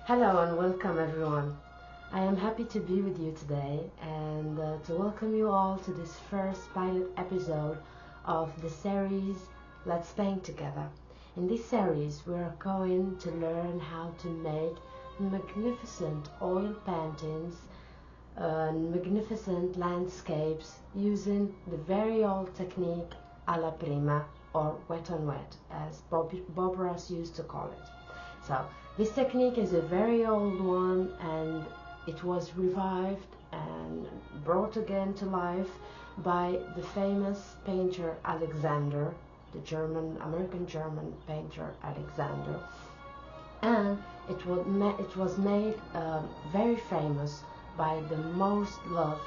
Hello and welcome everyone. I am happy to be with you today and to welcome you all to this first pilot episode of the series Let's Paint Together. In this series we are going to learn how to make magnificent oil paintings and magnificent landscapes using the very old technique Alla prima, or wet on wet, as Bob Ross used to call it. So this technique is a very old one and it was revived and brought again to life by the famous painter Alexander, the American-German painter Alexander, and it was made very famous by the most loved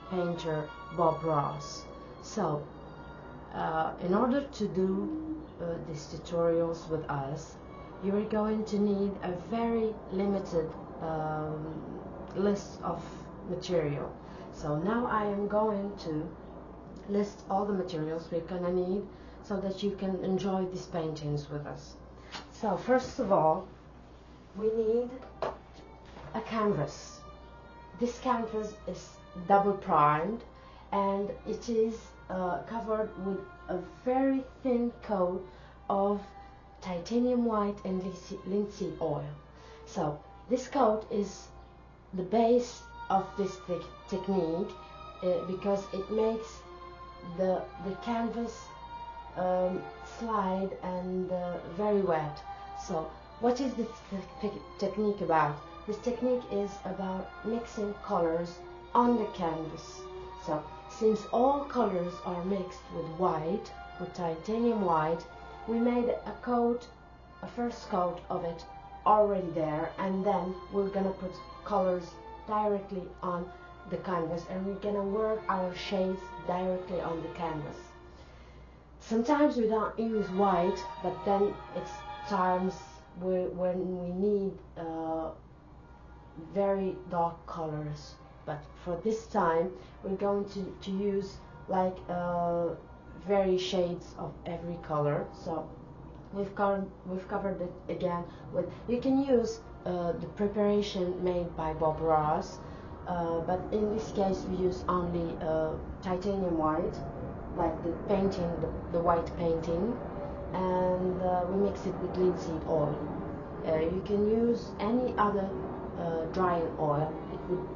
painter Bob Ross. So in order to do these tutorials with us, you are going to need a very limited list of material. So now I am going to list all the materials we're gonna need so that you can enjoy these paintings with us. So first of all, we need a canvas. This canvas is double primed and it is covered with a very thin coat of titanium white and linseed oil. So this coat is the base of this technique because it makes the canvas slide and very wet. So what is this technique about? This technique is about mixing colors on the canvas. So since all colors are mixed with white, with titanium white, we made a first coat of it already there, and then we're gonna put colors directly on the canvas and we're gonna work our shades directly on the canvas. Sometimes we don't use white, but then it's times when we need very dark colors. But for this time we're going to use like very shades of every color. So we've covered it again with, you can use the preparation made by Bob Ross, but in this case we use only titanium white, like the painting, the white painting, and we mix it with linseed oil. You can use any other drying oil, it would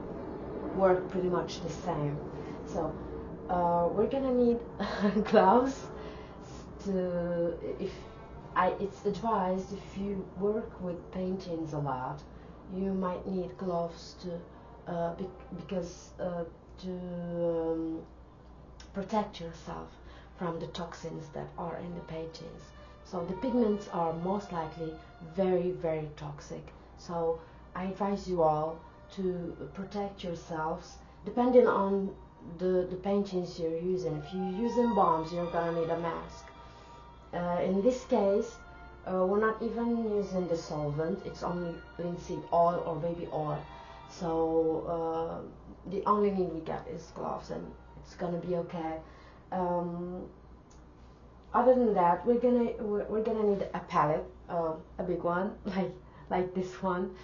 work pretty much the same. So we're gonna need gloves it's advised, if you work with paintings a lot, you might need gloves to protect yourself from the toxins that are in the paintings. So the pigments are most likely very, very toxic. So I advise you all to protect yourselves depending on the paintings you're using. If you're using bombs, you're gonna need a mask. In this case, we're not even using the solvent, it's only linseed oil or baby oil. So the only thing we get is gloves and it's gonna be okay. Other than that, we're gonna need a palette, a big one, like this one.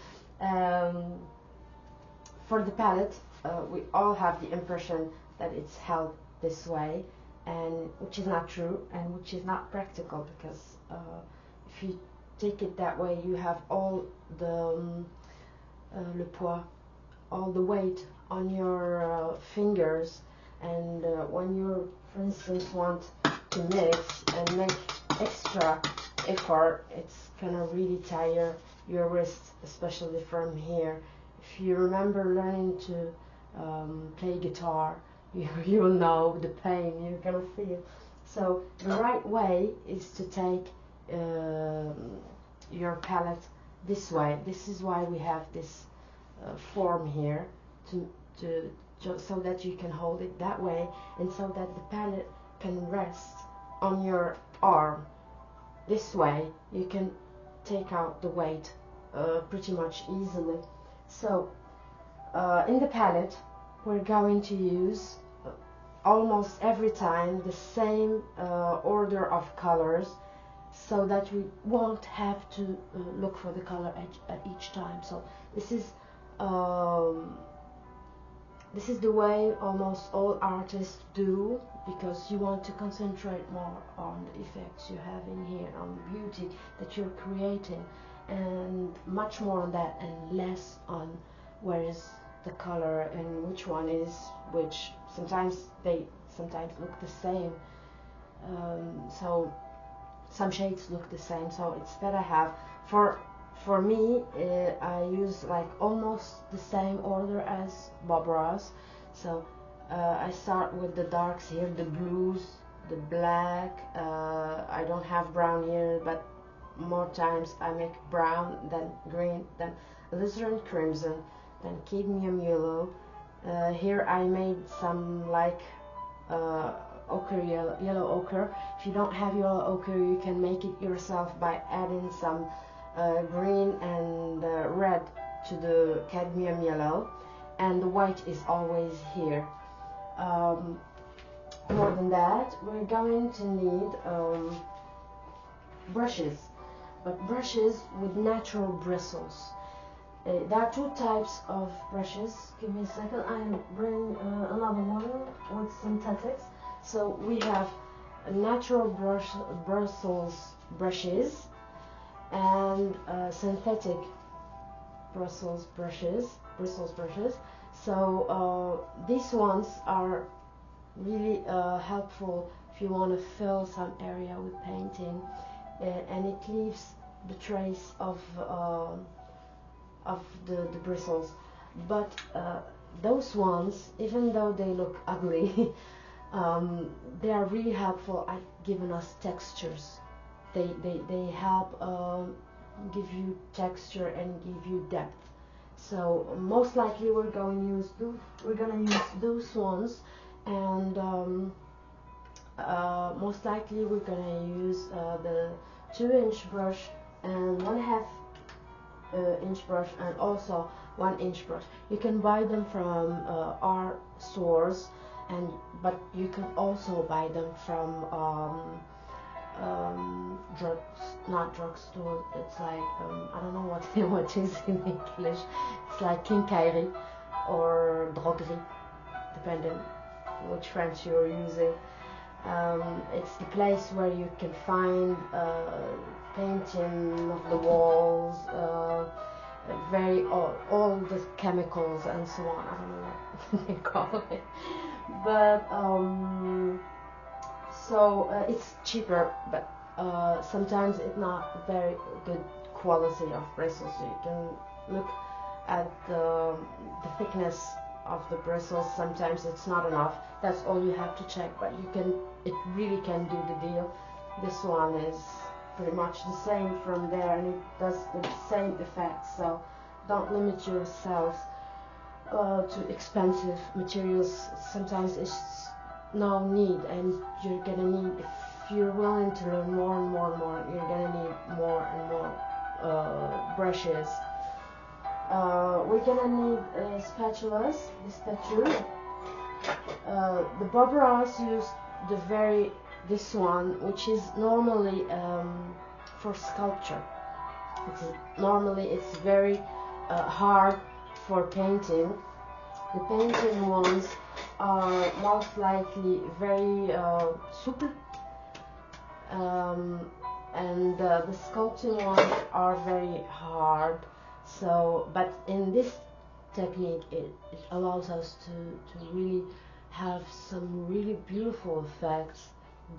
For the palette, we all have the impression that it's held this way, and which is not true and which is not practical, because if you take it that way, you have all the le poids, all the weight on your fingers, and when you, for instance, want to mix and make extra effort, it's gonna really tire your wrist, especially from here. If you remember learning to play guitar, you will know the pain you're gonna feel. So the right way is to take your palette this way. This is why we have this form here, so that you can hold it that way, and so that the palette can rest on your arm. This way you can take out the weight pretty much easily. So in the palette we're going to use almost every time the same order of colors, so that we won't have to look for the color at each time. So um, this is the way almost all artists do, because you want to concentrate more on the effects you have in here, on the beauty that you're creating, and much more on that and less on where is the color and which one is which. Sometimes they look the same, so some shades look the same, so it's better have for me, I use like almost the same order as Bob Ross. So I start with the darks here, the blues, the black. I don't have brown here, but more times I make brown, then green, then alizarin crimson, then cadmium yellow. Here I made some like ochre, yellow ochre. If you don't have yellow ochre, you can make it yourself by adding some green and red to the cadmium yellow, and the white is always here. More than that, we're going to need brushes, but brushes with natural bristles. There are two types of brushes. Give me a second, I bring another one with synthetics. So we have natural bristles brushes and synthetic bristles brushes. So these ones are really helpful if you want to fill some area with painting, and it leaves the trace of the bristles. But those ones, even though they look ugly, they are really helpful at giving us textures. They help give you texture and give you depth. So most likely we're gonna use those ones, and most likely we're gonna use the 2-inch brush and 1/2 inch brush, and also 1-inch brush. You can buy them from our stores, but you can also buy them from not drugstore. It's like I don't know what is in English. It's like quincaillerie or droguerie, depending which French you're using. It's the place where you can find painting of the walls, all the chemicals and so on. I don't know what they call it, but it's cheaper, but sometimes it's not very good quality of bristles. So you can look at the thickness of the bristles. Sometimes it's not enough. That's all you have to check, but it really can do the deal. This one is pretty much the same from there, and it does the same effect. So don't limit yourself to expensive materials. Sometimes it's no need, and you're gonna need, if you're willing to learn more and more and more, you're gonna need more and more brushes. We're gonna need spatulas. The spatula. The Bob Ross used this one, which is normally for sculpture. It's very hard for painting. The painting ones are most likely very souple, and the sculpting ones are very hard. So, but in this technique, it allows us to really have some really beautiful effects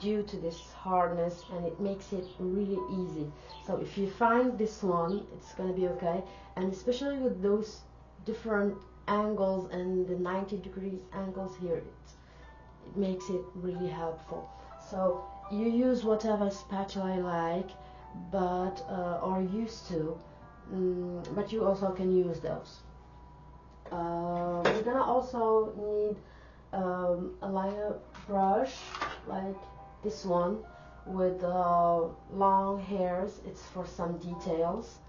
due to this hardness, and it makes it really easy. So if you find this one, it's gonna be okay, and especially with those different angles and the 90 degrees angles here, it makes it really helpful. So you use whatever spatula you like, but or used to, but you also can use those. We're gonna also need a liner brush like this one with long hairs. It's for some details,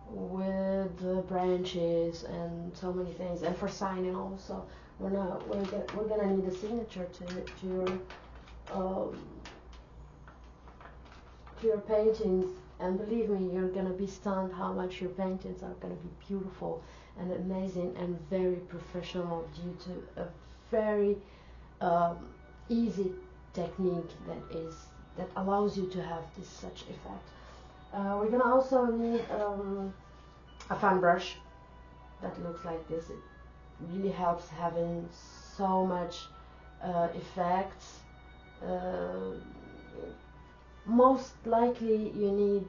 with branches and so many things, and for signing also. We're gonna need a signature to your your paintings, and believe me, you're gonna be stunned how much your paintings are gonna be beautiful and amazing and very professional due to a very um, easy technique that allows you to have this such effect. We're gonna also need a fan brush that looks like this. It really helps having so much effects. Most likely you need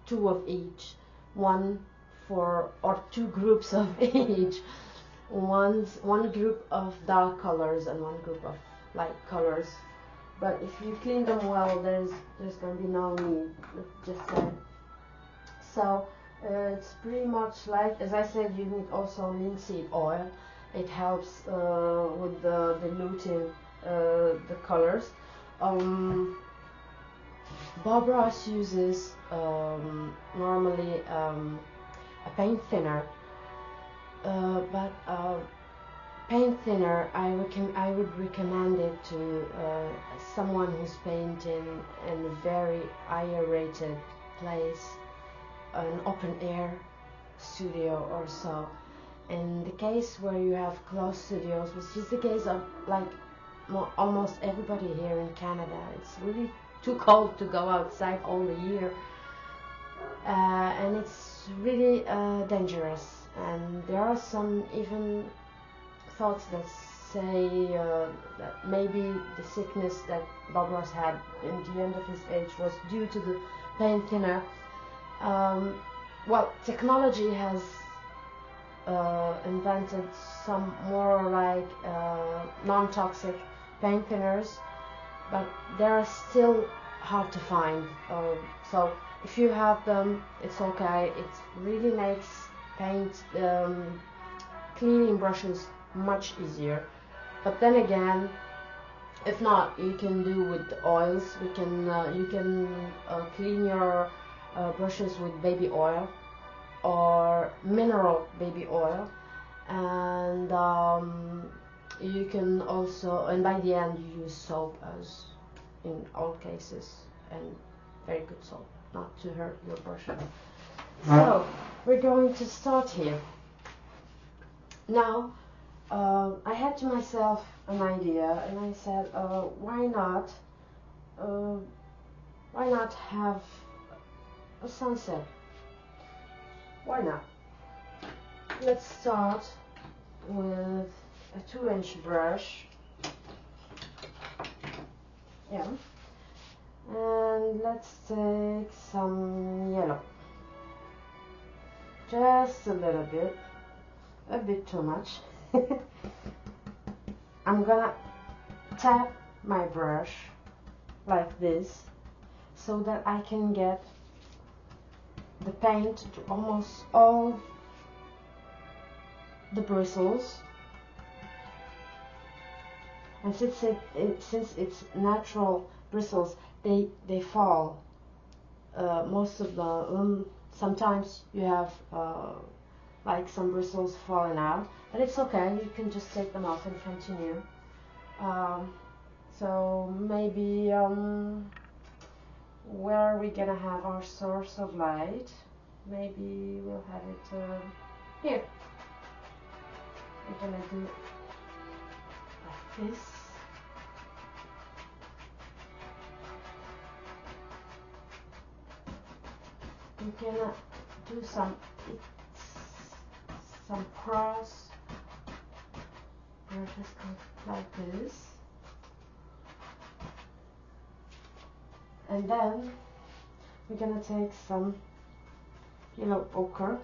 two of each, one for or two groups of each. One group of dark colors and one group of light colors. But if you clean them well, there's going to be no need. Just say. So it's pretty much like, as I said, you need also linseed oil. It helps with the diluting the colors. Bob Ross uses normally a paint thinner, but paint thinner I would recommend it to someone who's painting in a very aerated place, an open air studio or so. In the case where you have closed studios, which is the case of like almost everybody here in Canada, it's really too cold to go outside all the year, and it's really dangerous. And there are some even thoughts that say that maybe the sickness that Bob Ross had in the end of his age was due to the paint thinner. Well, technology has invented some more like non-toxic paint thinners, but they are still hard to find. So if you have them, it's okay. It really makes paint cleaning brushes much easier. But then again, if not, you can do with the oils. You can clean your brushes with baby oil or mineral baby oil, and you can also, and by the end you use soap, as in all cases, and very good soap, not to hurt your brushes. So we're going to start here. Now I had to myself an idea, and I said, why not have a sunset? Why not? Let's start with a 2-inch brush. Yeah. And let's take some yellow. Just a little bit. A bit too much. I'm gonna tap my brush like this so that I can get the paint to almost all the bristles, and since it's natural bristles, they fall. Most of the sometimes you have like some bristles falling out, but it's okay. You can just take them off and continue. So maybe where are we gonna have our source of light? Maybe we'll have it here. We're gonna do it like this. We're gonna do some cross brushes like this, and then we're gonna take some yellow ochre.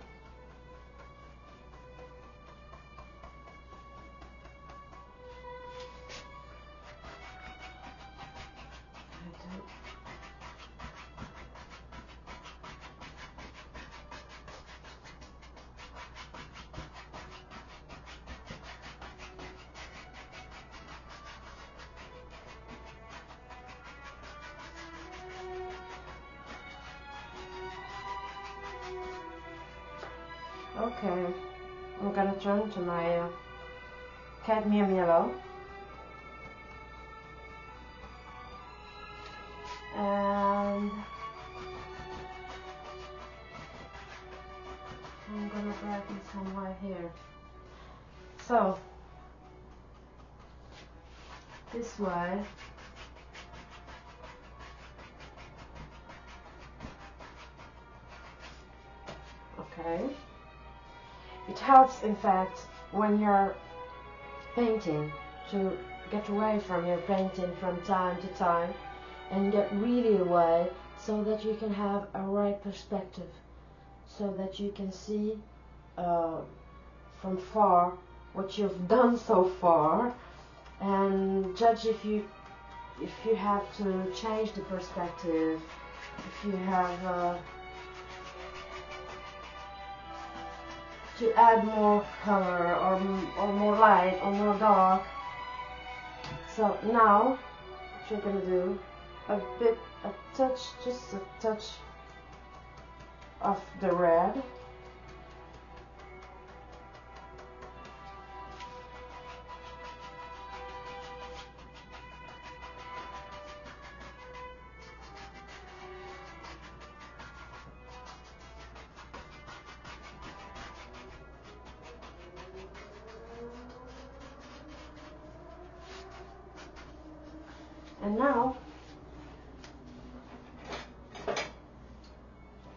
Okay, I'm gonna turn to my cadmium yellow, and I'm gonna grab me some white here. So, this way. Okay. It helps, in fact, when you're painting to get away from your painting from time to time and get really away so that you can have a right perspective, so that you can see from far what you've done so far and judge if you have to change the perspective, if you have to add more color or more light or more dark. So now what you're gonna do, just a touch of the red. And now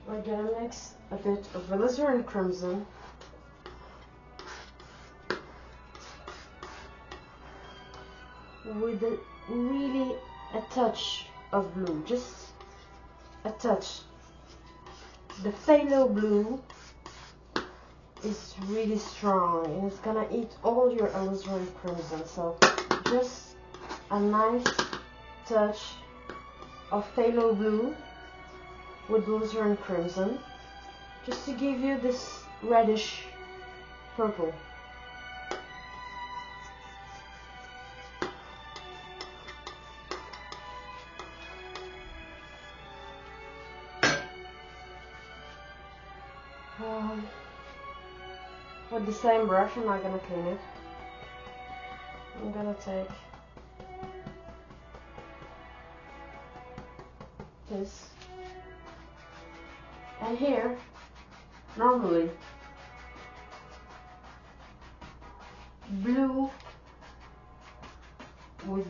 we're gonna mix a bit of alizarin crimson with really a touch of blue, just a touch. The phthalo blue is really strong and it's gonna eat all your alizarin crimson, so just a nice touch of phthalo blue with alizarin crimson, just to give you this reddish purple. With the same brush, I'm not gonna clean it. I'm gonna take this, and here, normally, blue with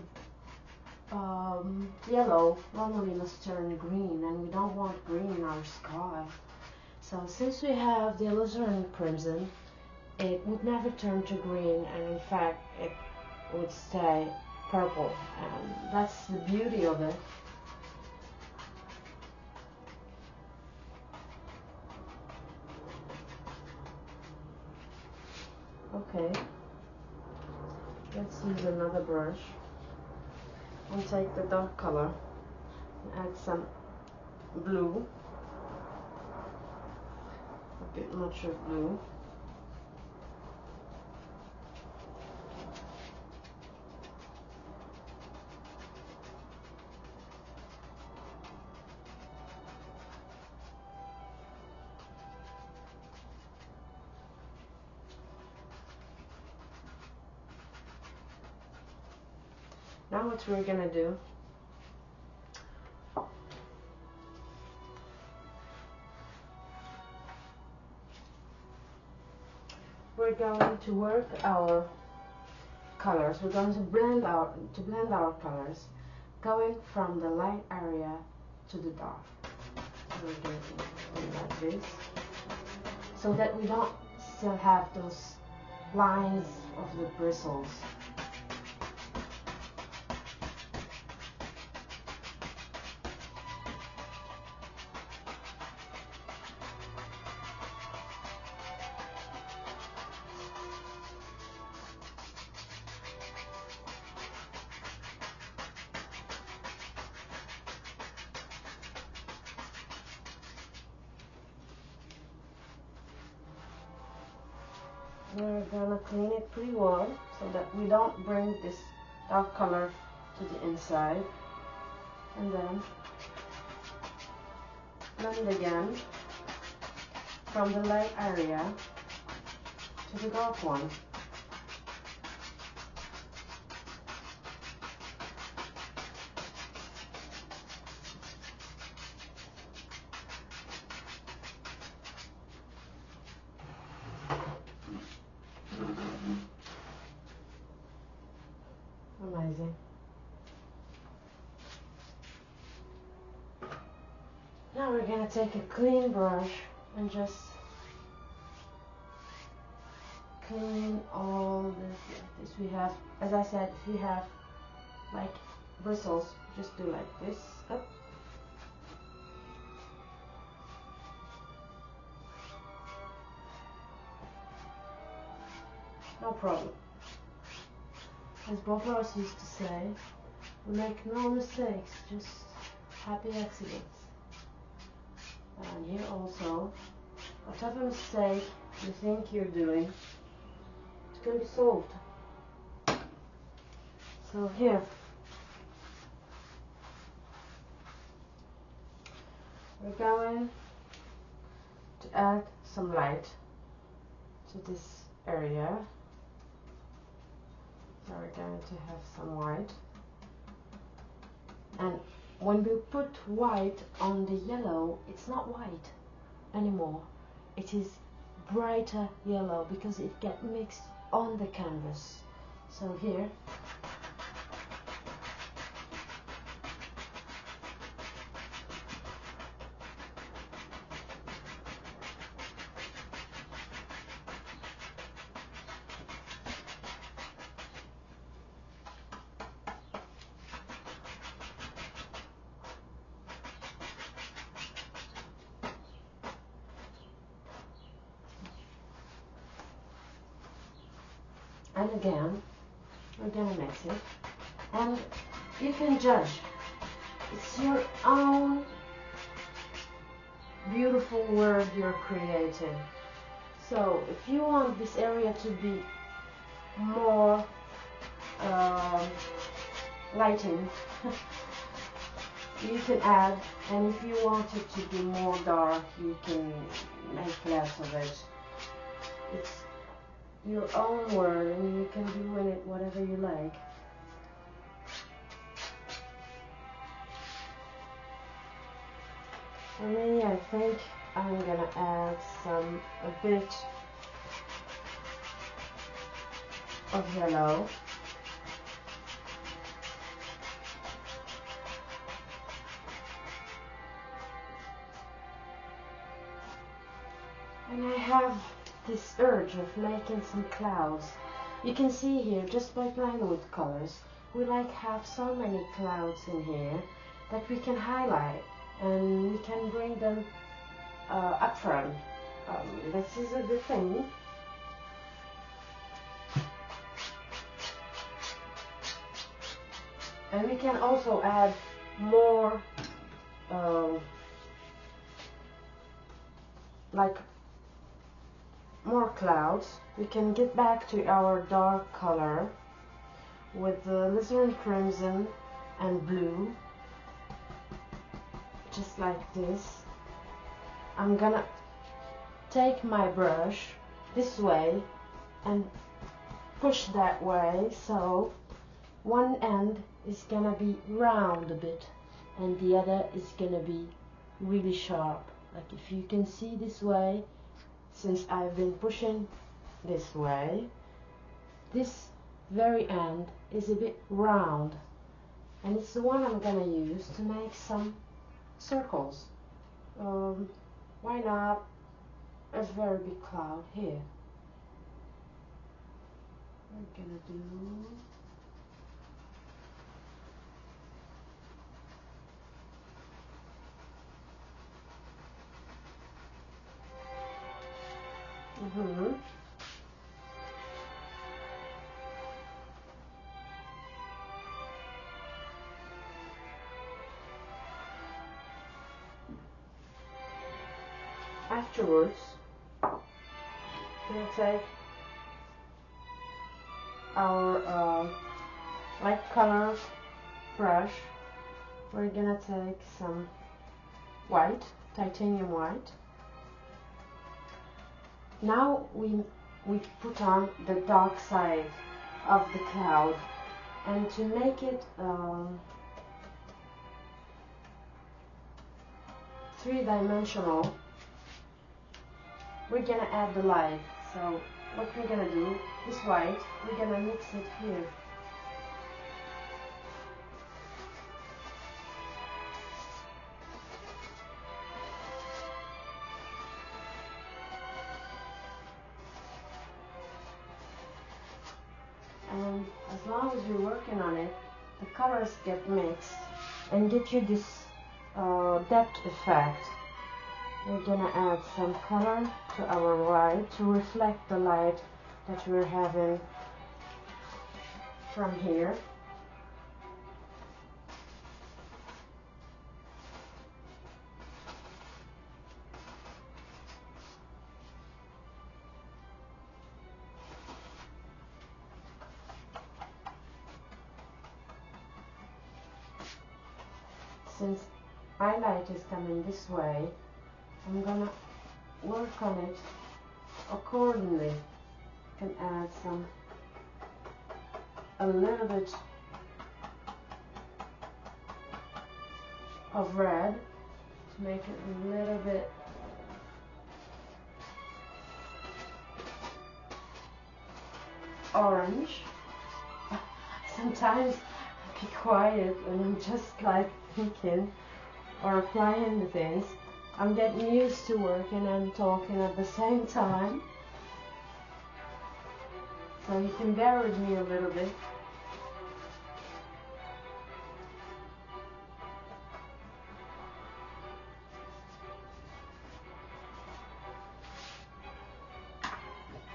yellow normally must turn green, and we don't want green in our sky. So since we have the alizarin crimson, it would never turn to green, and in fact it would stay purple, and that's the beauty of it. Okay, let's use another brush and take the dark color and add some blue, a bit much of blue. Now what we're gonna do, we're going to work our colors. We're going to blend our colors, going from the light area to the dark. We're going to do like this, so that we don't still have those lines of the bristles. We're gonna clean it pretty well so that we don't bring this dark color to the inside, and then blend again from the light area to the dark one. easy. Now we're gonna take a clean brush and just clean all this. We have, as I said, if you have like bristles, just do like this, up. No problem. As Bob Ross used to say, we make no mistakes, just happy accidents. And here also, whatever mistake you think you're doing, it can be solved. So here, we're going to add some light to this area. So we're going to have some white. And when we put white on the yellow, it's not white anymore. It is brighter yellow because it gets mixed on the canvas. So here, and again, we're gonna mix it, and you can judge. It's your own beautiful world you're creating. So if you want this area to be more lighting, you can add, and if you want it to be more dark, you can make less of it. It's your own world, and you can do in it whatever you like. For me, I think I'm gonna add a bit of yellow. And I have this urge of making some clouds. You can see here, just by playing with colors, we like have so many clouds in here that we can highlight and we can bring them up front. This is a good thing. And we can also add more more clouds. We can get back to our dark color with the alizarin crimson and blue, just like this. I'm gonna take my brush this way and push that way, so one end is gonna be round a bit and the other is gonna be really sharp. Like if you can see this way, since I've been pushing this way, this very end is a bit round, and it's the one I'm gonna use to make some circles. Why not a very big cloud here? We're gonna do Afterwards, we'll take our light color brush. We're gonna take some white, titanium white. Now we put on the dark side of the cloud, and to make it three-dimensional, we're gonna add the light. So what we're gonna do, this white, we're gonna mix it here. long as you're working on it, the colors get mixed and get you this depth effect. We're gonna add some color to our white to reflect the light that we're having from here. Since my light is coming this way, I'm gonna work on it accordingly. Can add a little bit of red to make it a little bit orange. Sometimes I be quiet and I'm just like thinking or applying the things. I'm getting used to working and talking at the same time, so you can bear with me a little bit.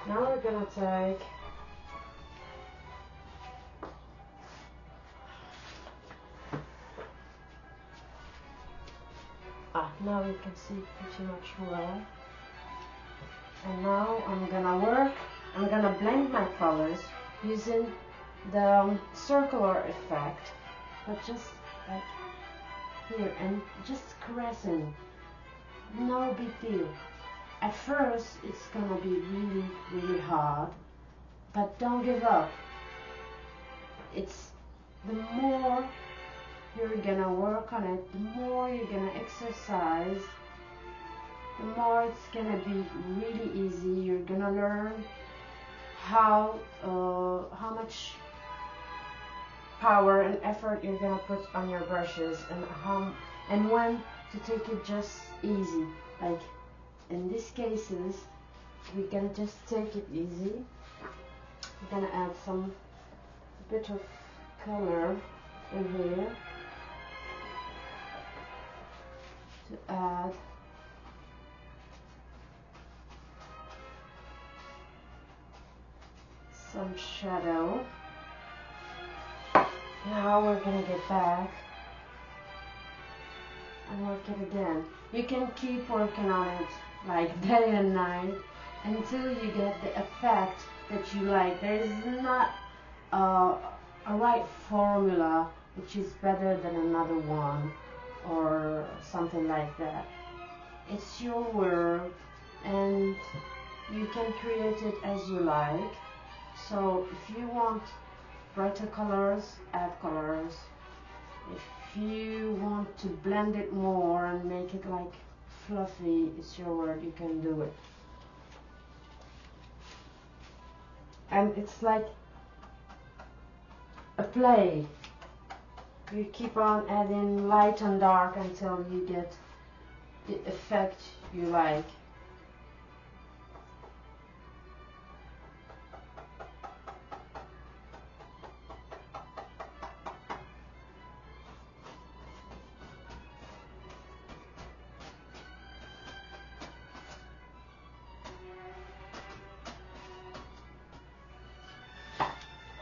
Now we're gonna take now you can see pretty much well. And now I'm gonna blend my colors using the circular effect, but just like here and just caressing. No big deal. At first it's gonna be really, really hard, but don't give up. It's the more you're gonna work on it, the more you're gonna exercise, the more it's gonna be really easy. You're gonna learn how much power and effort you're gonna put on your brushes, and when to take it just easy. Like in these cases, we're gonna just take it easy. We're gonna add some bit of color in here to add some shadow. Now we're gonna get back and work it again. You can keep working on it like day and night until you get the effect that you like. There is not a right formula which is better than another one or something like that. It's your work and you can create it as you like. So if you want brighter colors, add colors. If you want to blend it more and make it like fluffy, it's your word, you can do it. And it's like a play. You keep on adding light and dark until you get the effect you like.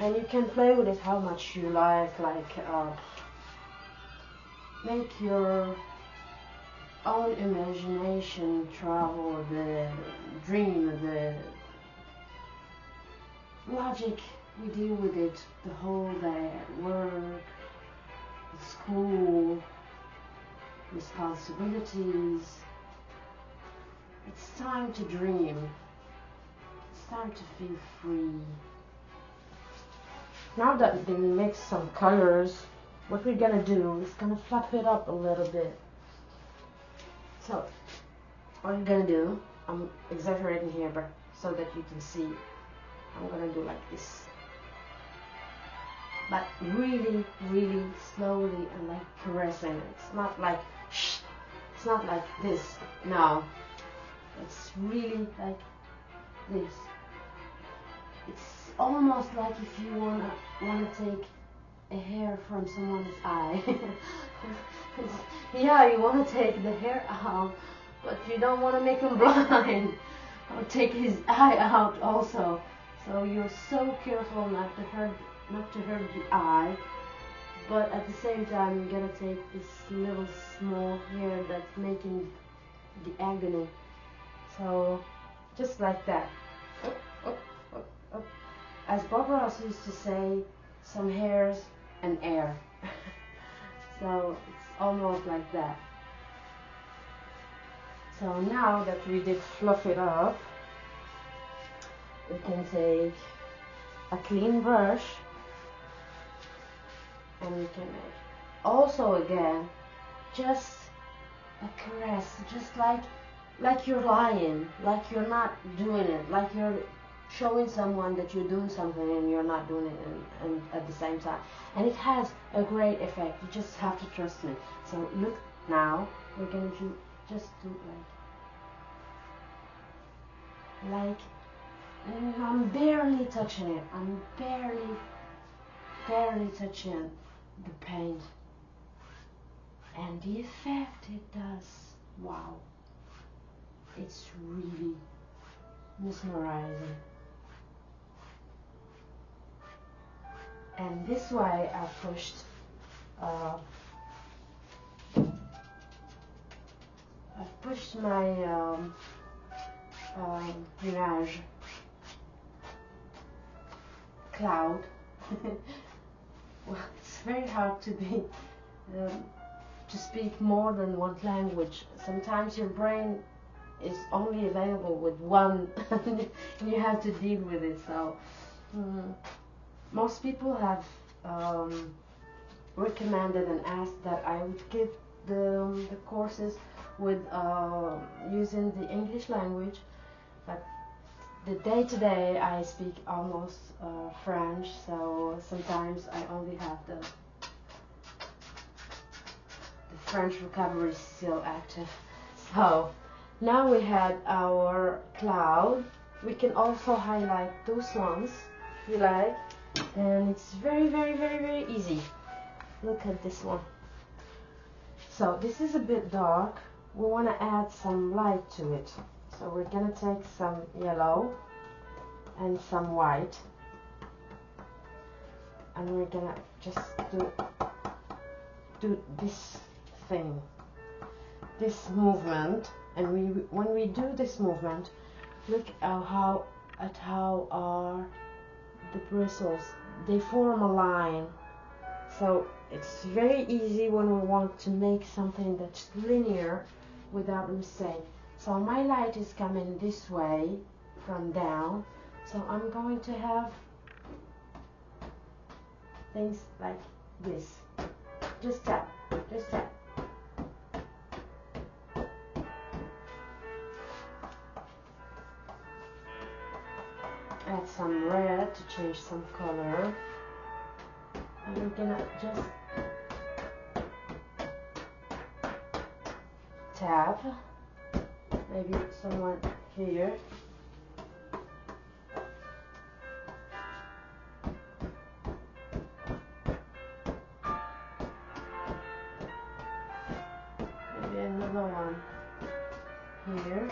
And you can play with it how much you like make your own imagination travel a bit, dream a bit. Logic, we deal with it the whole day at work, at school, responsibilities. It's time to dream. It's time to feel free. Now that we mixed some colors, what we're gonna do is gonna fluff it up a little bit. So, what I'm gonna do, I'm exaggerating here, but so that you can see, I'm gonna do like this. But really, really slowly and like caressing it. It's not like shh. It's not like this. No. It's really like this. It's almost like if you wanna take a hair from someone's eye. Yeah, you wanna take the hair out, but you don't wanna make him blind or take his eye out also. So you're so careful not to hurt the eye, but at the same time you're gonna take this little small hair that's making the agony. So just like that. Up, up, up, up. As Bob Ross used to say, some hairs and air. So it's almost like that. So now that we did fluff it up, we can take a clean brush and we can make also again just a caress, just like you're lying, like you're not doing it, like you're showing someone that you're doing something and you're not doing it and at the same time. And it has a great effect. You just have to trust me. So look, now we're going to just do like I'm barely touching it. I'm barely touching the paint. And the effect it does, wow. It's really mesmerizing. And this way I pushed my mirage cloud. Well, it's very hard to be to speak more than one language. Sometimes your brain is only available with one and you have to deal with it. So most people have recommended and asked that I would give the courses with using the English language, but the day-to-day I speak almost French, so sometimes I only have the French vocabulary still active. So now we had our cloud. We can also highlight those ones if you like, and it's very easy. Look at this one. So this is a bit dark. We want to add some light to it. So we're gonna take some yellow and some white, and we're gonna just do this thing, this movement. And when we do this movement, look at how are the bristles, they form a line. So it's very easy when we want to make something that's linear without a mistake. So my light is coming this way from down, so I'm going to have things like this. Just tap, just tap. Add some red to change some color. And we're gonna just tap. Maybe someone here. Maybe another one here.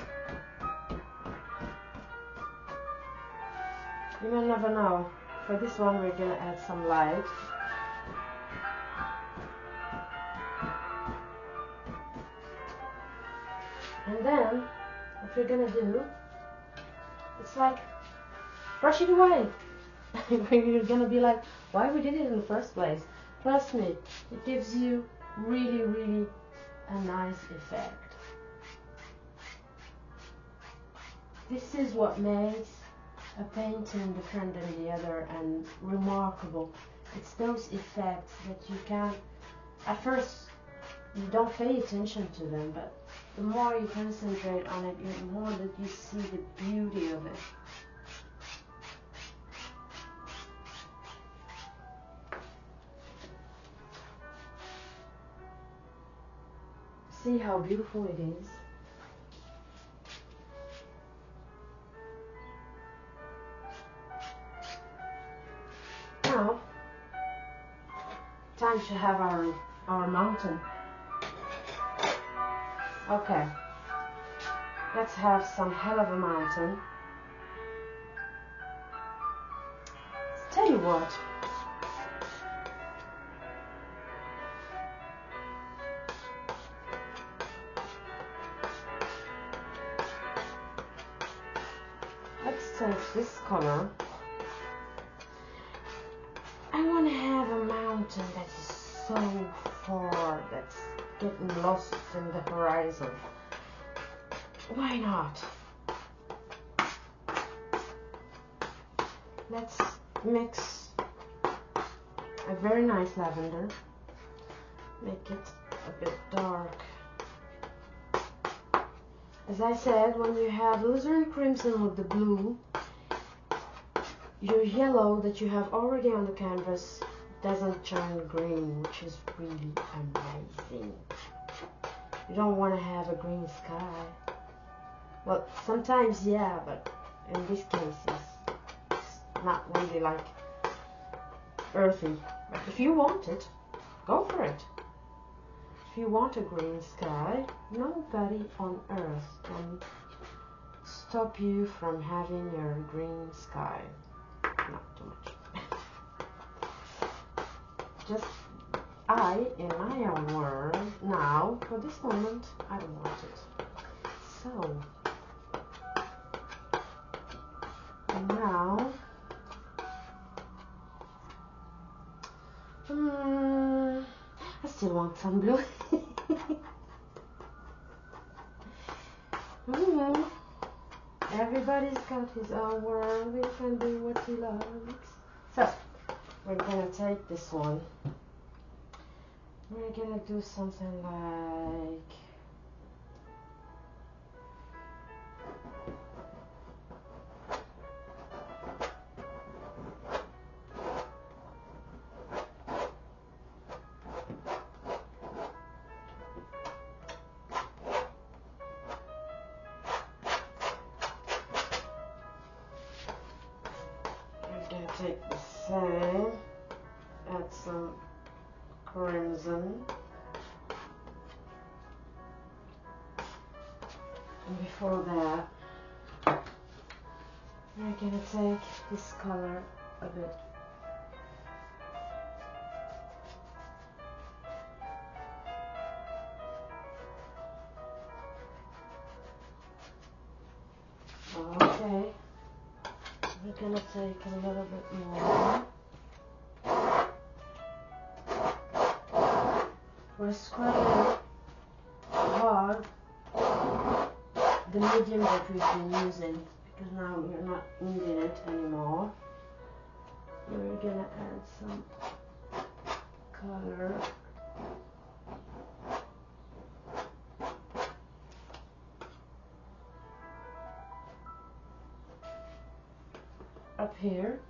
You may never know. For this one we're gonna add some light. And then what we're gonna do, it's like brush it away. You're gonna be like, why we did it in the first place? Trust me, it gives you really a nice effect. This is what makes a painting different than the other and remarkable. It's those effects that you can't, at first you don't pay attention to them, but the more you concentrate on it, the more that you see the beauty of it. See how beautiful it is? time to have our mountain. Okay, let's have some hell of a mountain. Tell you what. Let's take this color. I want to have a mountain that is so far, that's getting lost in the horizon. Why not? Let's mix a very nice lavender, make it a bit dark. As I said, when you have alizarin crimson with the blue, your yellow that you have already on the canvas doesn't turn green, which is really amazing. You don't want to have a green sky. Well, sometimes yeah, but in this case it's not really like earthy. But if you want it, go for it. If you want a green sky, nobody on earth can stop you from having your green sky. Not too much. Just in my own world, now, for this moment, I don't want it. So, now, I still want some blue. Everybody's got his own world. He can do what he loves. So, we're gonna take this one. We're gonna do something like take the same, add some crimson, and before that we're gonna take this color a bit okay. We're gonna take a little bit more. We're scrubbing hard the medium that we've been using because now we're not needing it anymore. We're gonna add some color. Up here.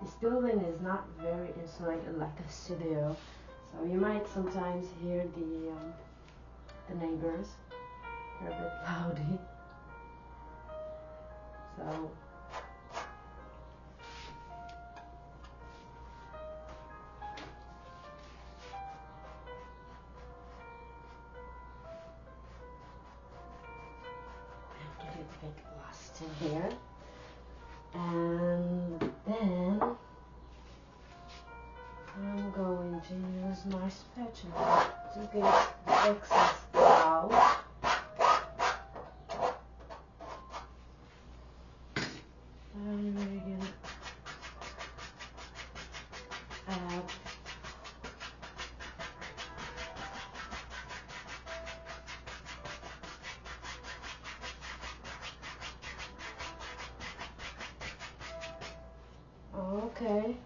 This building is not very insulated like a studio, so you might sometimes hear the neighbors. They're a bit loudy. So I'm getting a bit lost in here. And then I'm going to use my spatula to get the excess out. And we're gonna add okay.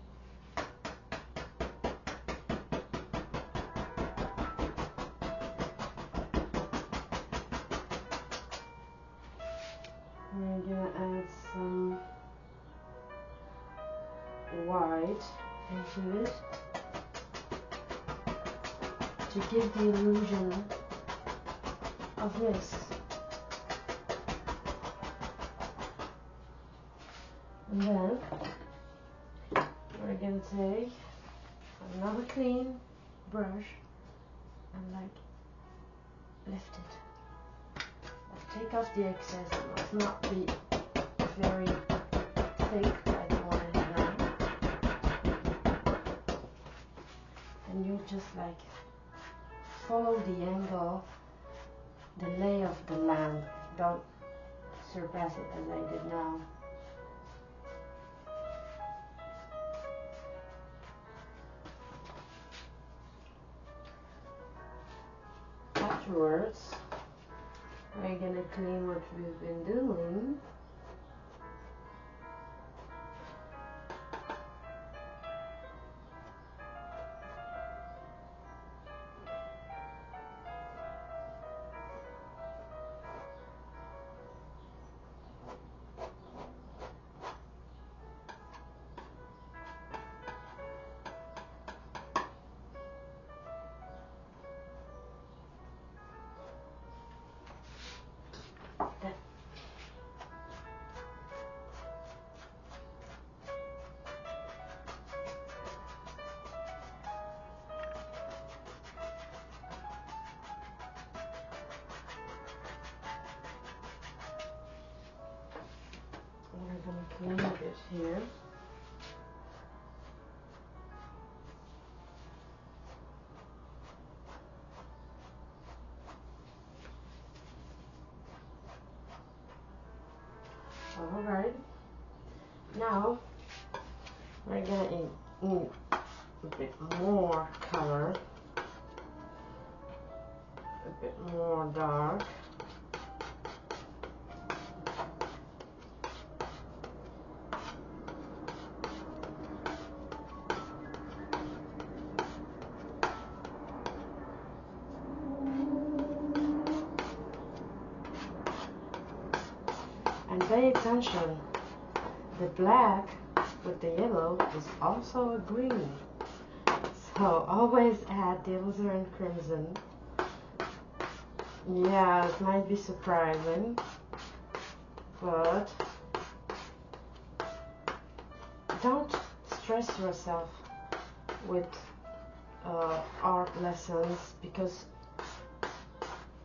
We're gonna add some white into it to give the illusion of this. And then we're going to take another clean brush and like lift it. Like take off the excess. It must not be very thick. I don't want it done. And you just like follow the angle, the lay of the lamp. Don't surpass it as I did now. Afterwards, we're gonna clean what we've been doing. We're gonna clean a bit here. Alright, now we're gonna need a bit more color, a bit more dark. And pay attention, the black with the yellow is also a green. So always add the alizarin crimson. Yeah, it might be surprising, but don't stress yourself with art lessons, because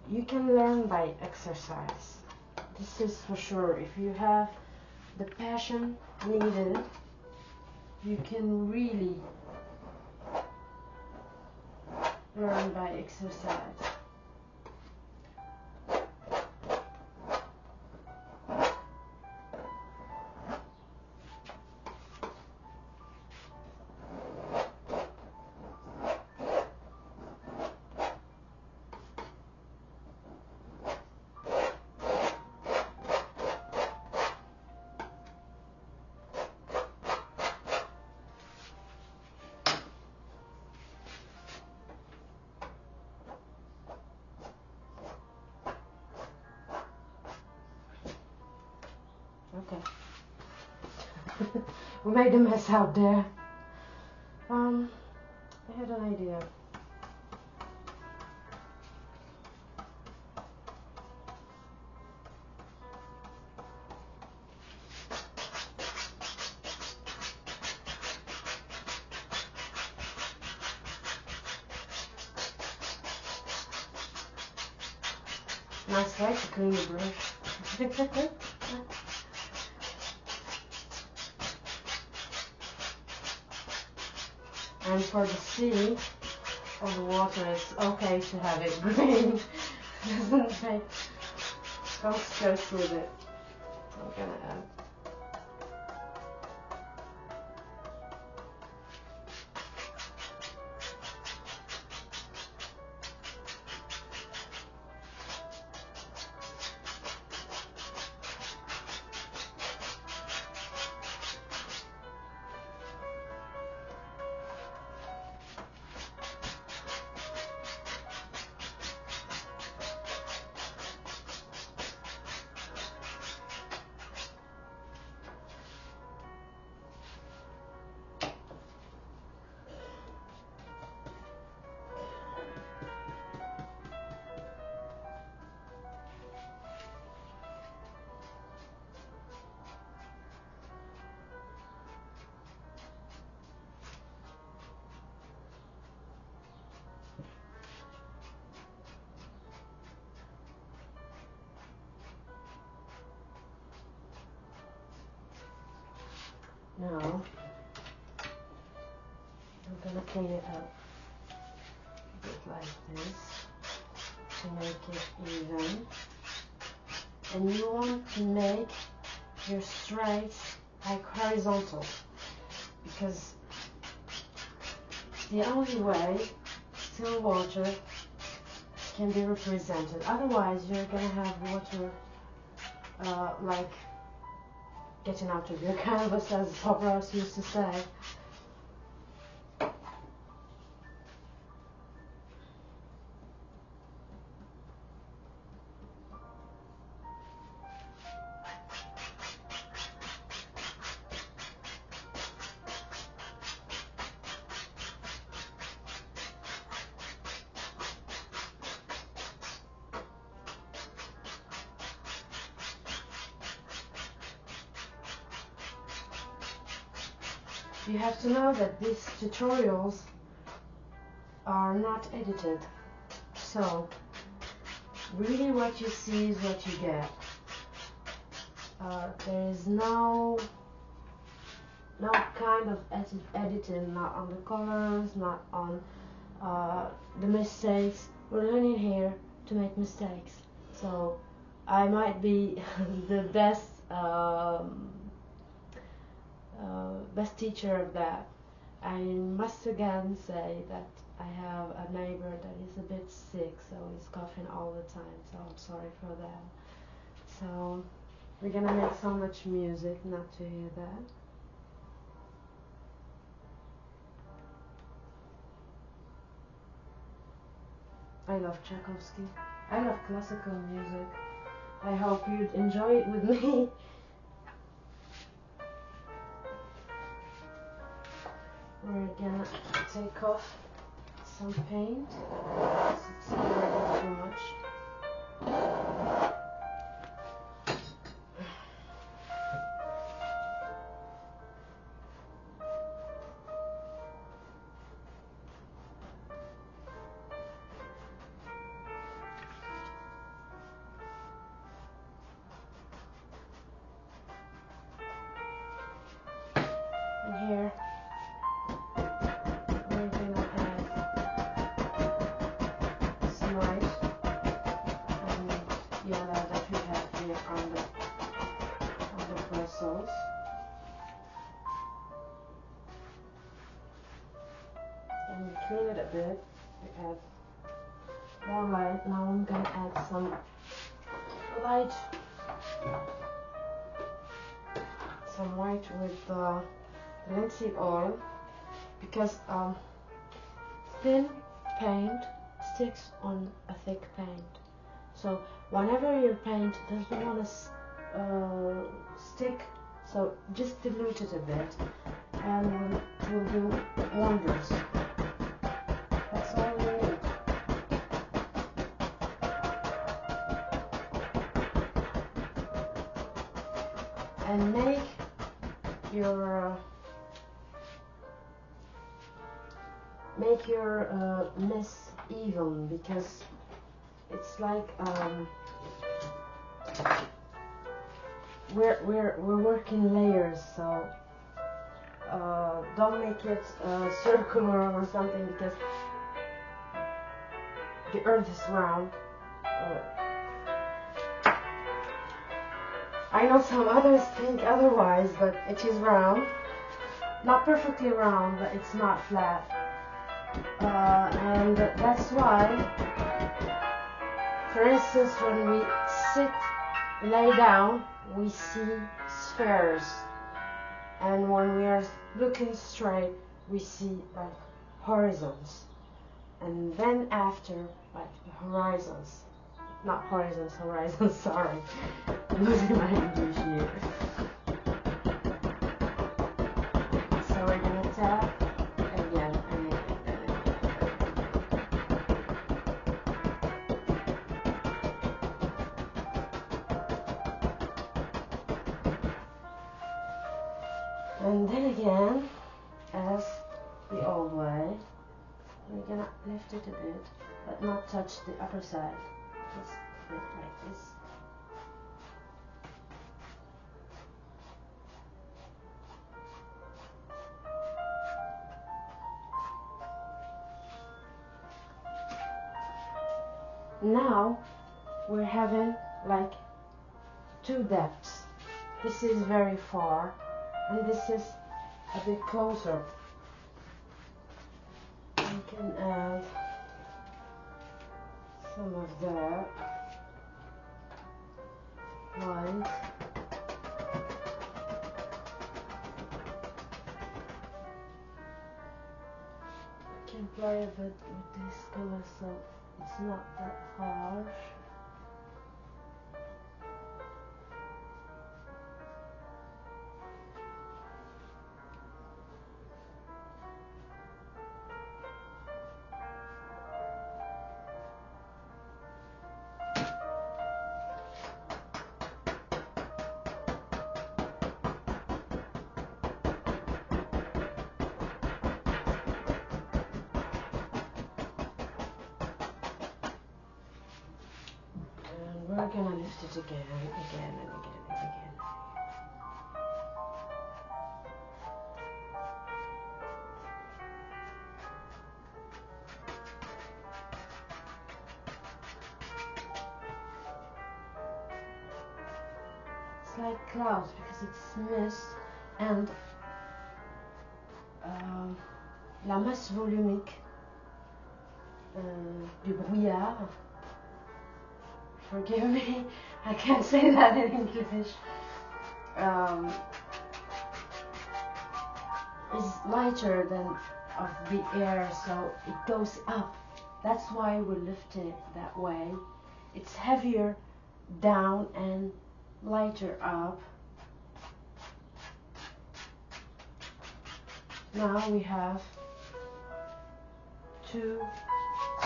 you can learn by exercise. This is for sure. If you have the passion needed, you can really learn by exercise. Okay. We made a mess out there. I had an idea. Nice way to clean the brush. And for the sea of the water, it's okay to have it green. Doesn't make, don't stress with it. I'm gonna add. Now I'm gonna clean it up a bit like this to make it even. And you want to make your straights like horizontal, because the only way still water can be represented. Otherwise you're gonna have water like getting out of your canvas, as Bob Ross used to say. You have to know that these tutorials are not edited, so really what you see is what you get. There is no kind of editing, not on the colors, not on the mistakes. We're learning here to make mistakes, so I might be the best best teacher of that. I must again say that I have a neighbor that is a bit sick, so he's coughing all the time, so I'm sorry for that. So we're gonna make so much music not to hear that. I love Tchaikovsky. I love classical music. I hope you'd enjoy it with me. We're gonna take off some paint because it's already too much. And here we're gonna add some white and yellow that we have here on the bristles. And we clean it a bit. We add more light. Now I'm gonna add some light, some white with linseed oil, because thin paint sticks on a thick paint. So whenever your paint doesn't want to stick, so just dilute it a bit and will do wonders. That's all we need. And make your mess even, because it's like we're working layers, so don't make it circular or something, because the earth is round. I know some others think otherwise, but it is round. Not perfectly round, but it's not flat. And that's why, for instance, when we lay down, we see spheres. And when we are looking straight, we see like horizons. And then after, like horizons. Not horizons, horizons, sorry. I'm losing my English here. So we're gonna tap again and again. And then again, as the old way, we're gonna lift it a bit, but not touch the upper side. Just a bit like this. Now we're having like two depths. This is very far and this is a bit closer. We can add some of that white. I can play a bit with this color so it's not that harsh. We're gonna lift it again and again and again. It's like clouds because it's mist and la masse volumique du brouillard. Forgive me, I can't say that in English. Is lighter than of the air, so it goes up. That's why we lift it that way. It's heavier down and lighter up. Now we have two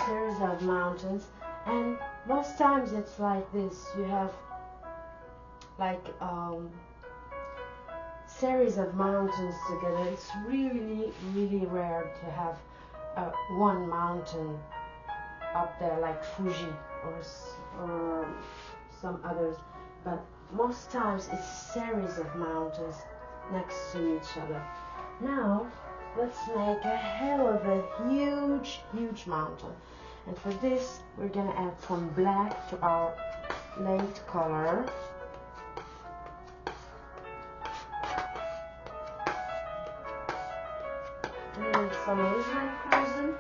series of mountains, and most times it's like this. You have like series of mountains together. It's really, really rare to have one mountain up there like Fuji or some others, but most times it's a series of mountains next to each other. Now let's make a hell of a huge, huge mountain. And for this, we're gonna add some black to our late color. And some alizarin crimson.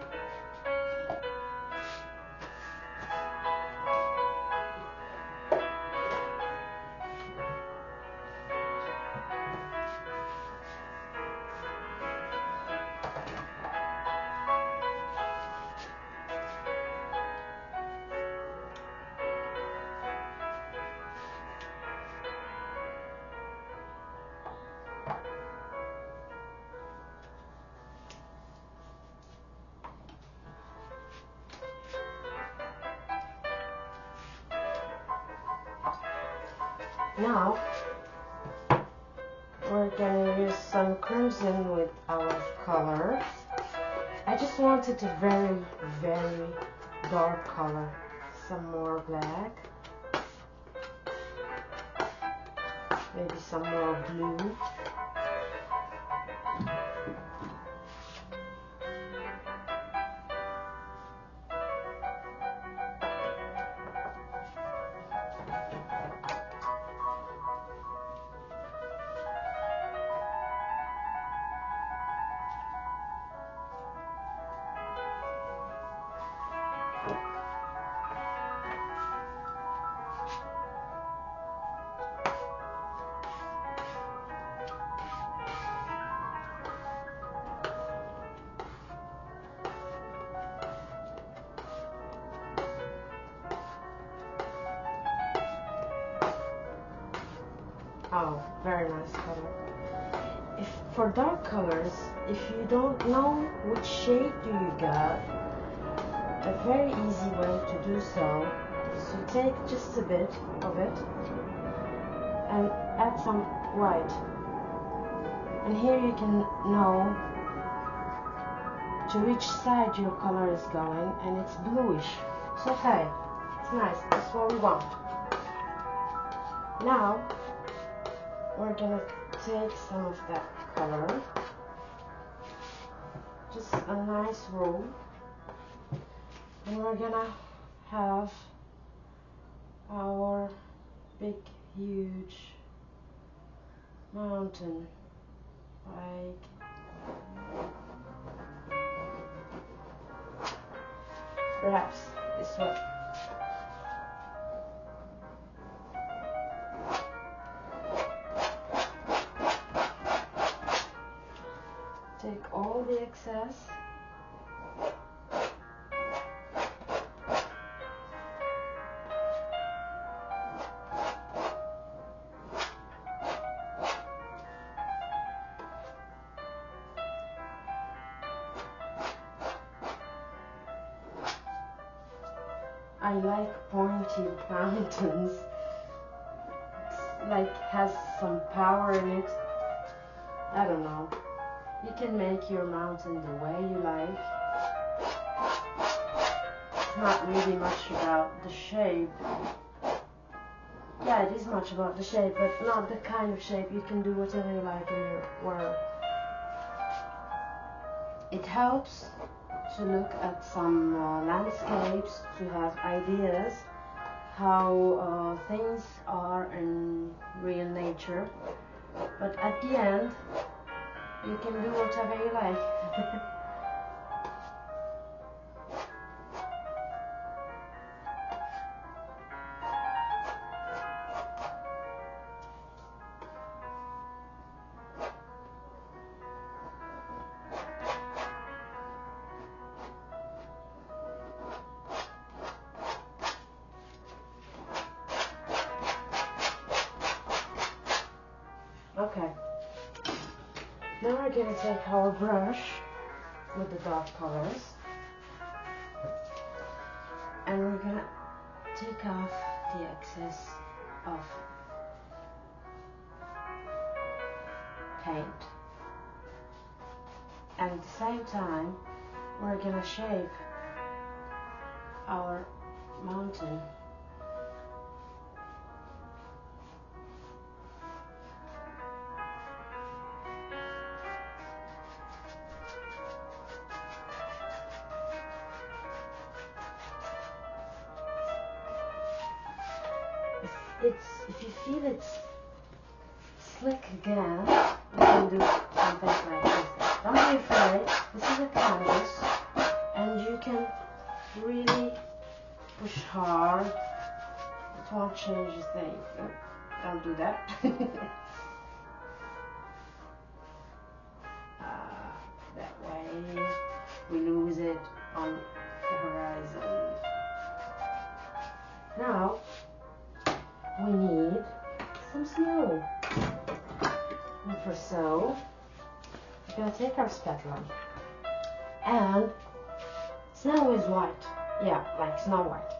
Now we're gonna use some crimson with our color. I just wanted a very, very dark color. Some more black. Maybe some more blue. Oh, very nice color. For dark colors, if you don't know which shade do you got, a very easy way to do so is to take just a bit of it and add some white. And here you can know to which side your color is going, and it's bluish. It's okay. It's nice. That's what we want. Now we're gonna take some of that color, just a nice roll, and we're gonna have our big, huge mountain, like perhaps this way. Take all the excess. I like pointy mountains. It's like has some power in it. I don't know. You can make your mountain the way you like. It's not really much about the shape. Yeah, it is much about the shape, but not the kind of shape. You can do whatever you like in your work. It helps to look at some landscapes, to have ideas how things are in real nature. But at the end, you can do whatever you like. Okay, now we're going to take our brush with the dark colors and we're going to take off the excess of paint, and at the same time we're going to shape our mountain. If you feel it's slick again, you can do something like this. Don't be afraid. This is a canvas, and you can really push hard. It won't change a thing. Oh, don't do that. That way we lose it on the horizon. Now we need some snow. And for so, we're going to take our spatula. And snow is white. Yeah, like Snow White.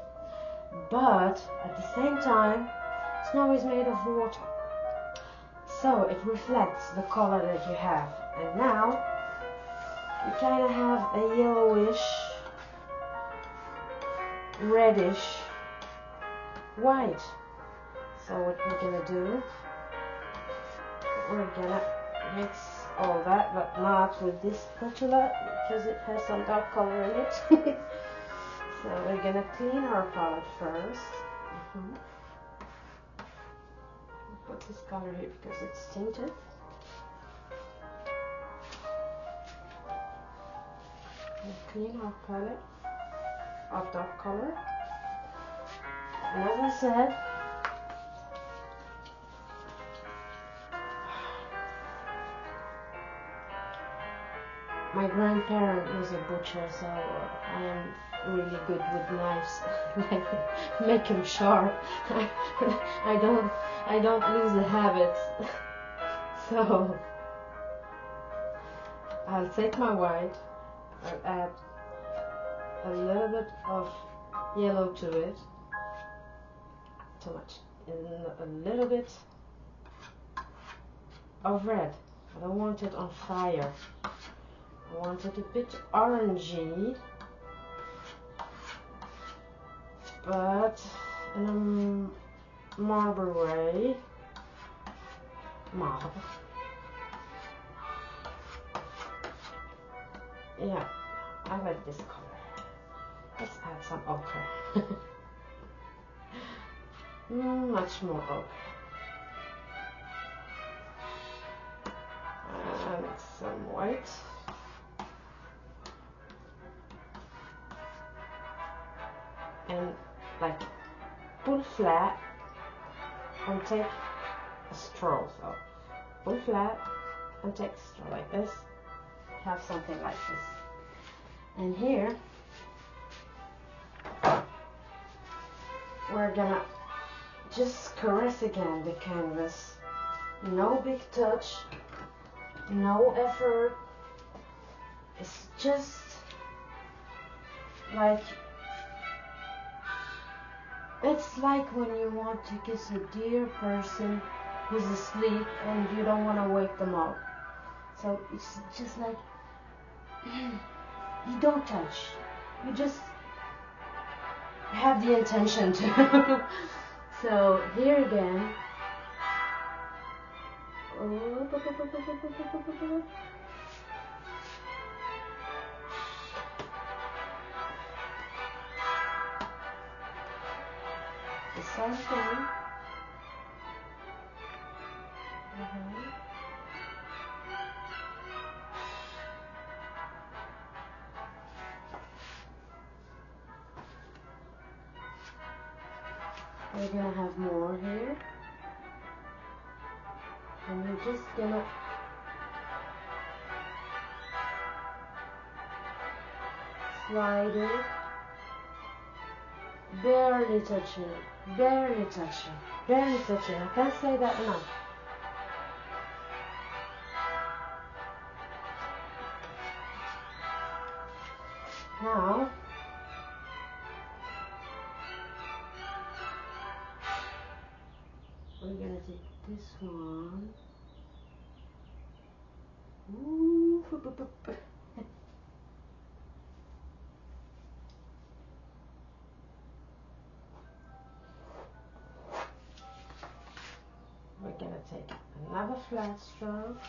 But at the same time, snow is made of water. So it reflects the color that you have. And now, you kind of have a yellowish, reddish white. So what we're gonna do, we're gonna mix all that, but not with this spatula because it has some dark color in it. So we're gonna clean our palette first. I'll put this color here because it's tinted. We'll clean our palette of dark color. And as I said, my grandparent was a butcher, so I am really good with knives. Make them sharp. I don't lose the habits. So I'll take my white, I'll add a little bit of yellow to it. Too much. And a little bit of red. I don't want it on fire. I want it a bit orangey, but in a marble way. Marble. Yeah, I like this color. Let's add some ochre. Much more ochre. And some white. And like pull flat and take a straw. So pull flat and take a straw like this. Have something like this. And here we're gonna just caress again the canvas. No big touch, no effort. It's just like, it's like when you want to kiss a dear person who's asleep and you don't want to wake them up. So it's just like, you don't touch, you just have the intention to. So here again, the same thing. We're gonna have more here, and we're just gonna slide it, barely touching it, barely touching, barely touching. I can't say that enough. Now we're gonna take this one. Ooh, we're gonna take another flat stroke.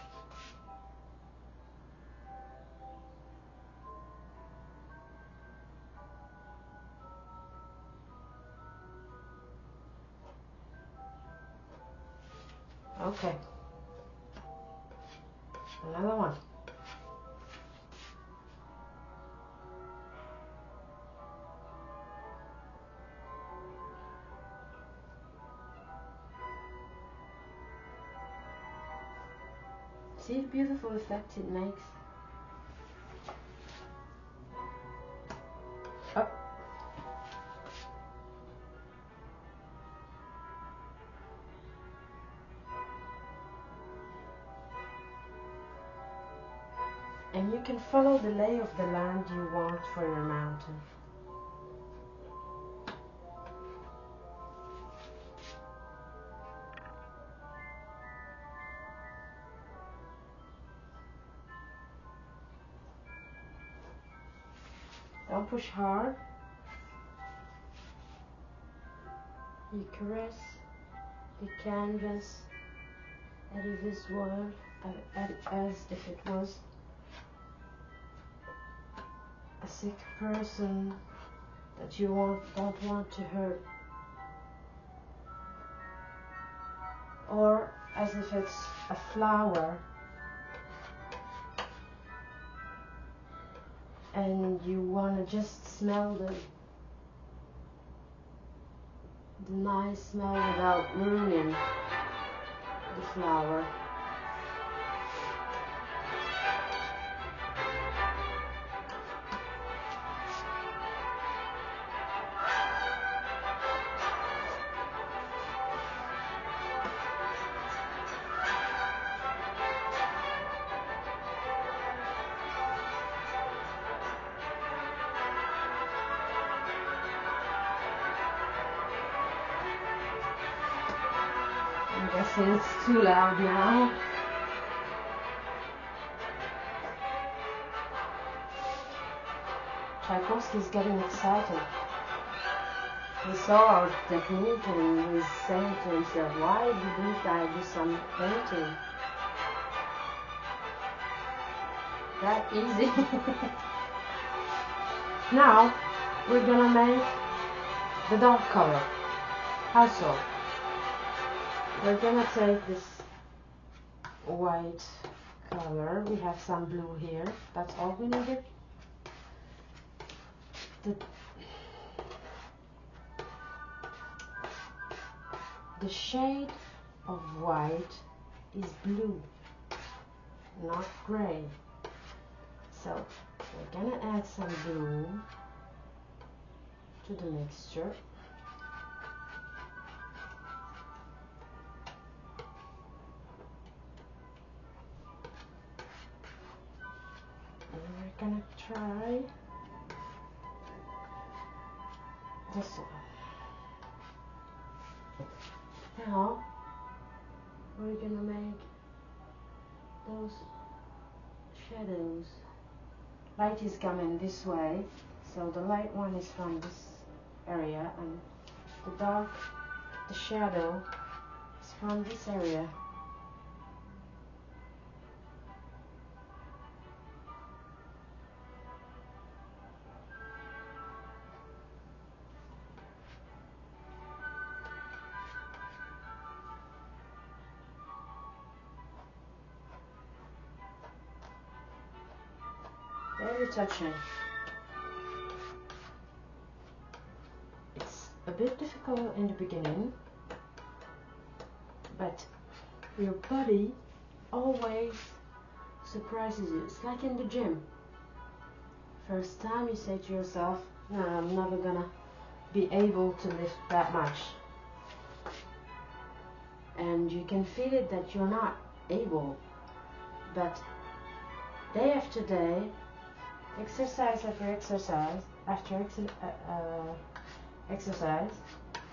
Okay, another one. See the beautiful effect it makes? Up. And you can follow the lay of the land you want for your mountain. Don't push hard. You caress the canvas as if this world, as if it was a sick person that you don't want to hurt, or as if it's a flower and you want to just smell the nice smell without ruining the flower. I'm guessing it's too loud now. Tchaikovsky's getting excited. He saw our technique and he's saying to himself, why didn't I do some painting? That easy. Now, we're gonna make the dark color. How so? We're gonna take this white color. We have some blue here. That's all we needed. The shade of white is blue, not gray. So we're gonna add some blue to the mixture. And we're gonna try this one. Now we're gonna make those shadows. Light is coming this way, so the light one is from this area, and the dark, the shadow, is from this area. Very touching. It's a bit difficult in the beginning, but your body always surprises you. It's like in the gym. First time you say to yourself, no, I'm never gonna be able to lift that much. And you can feel it that you're not able, but day after day, exercise after exercise, exercise,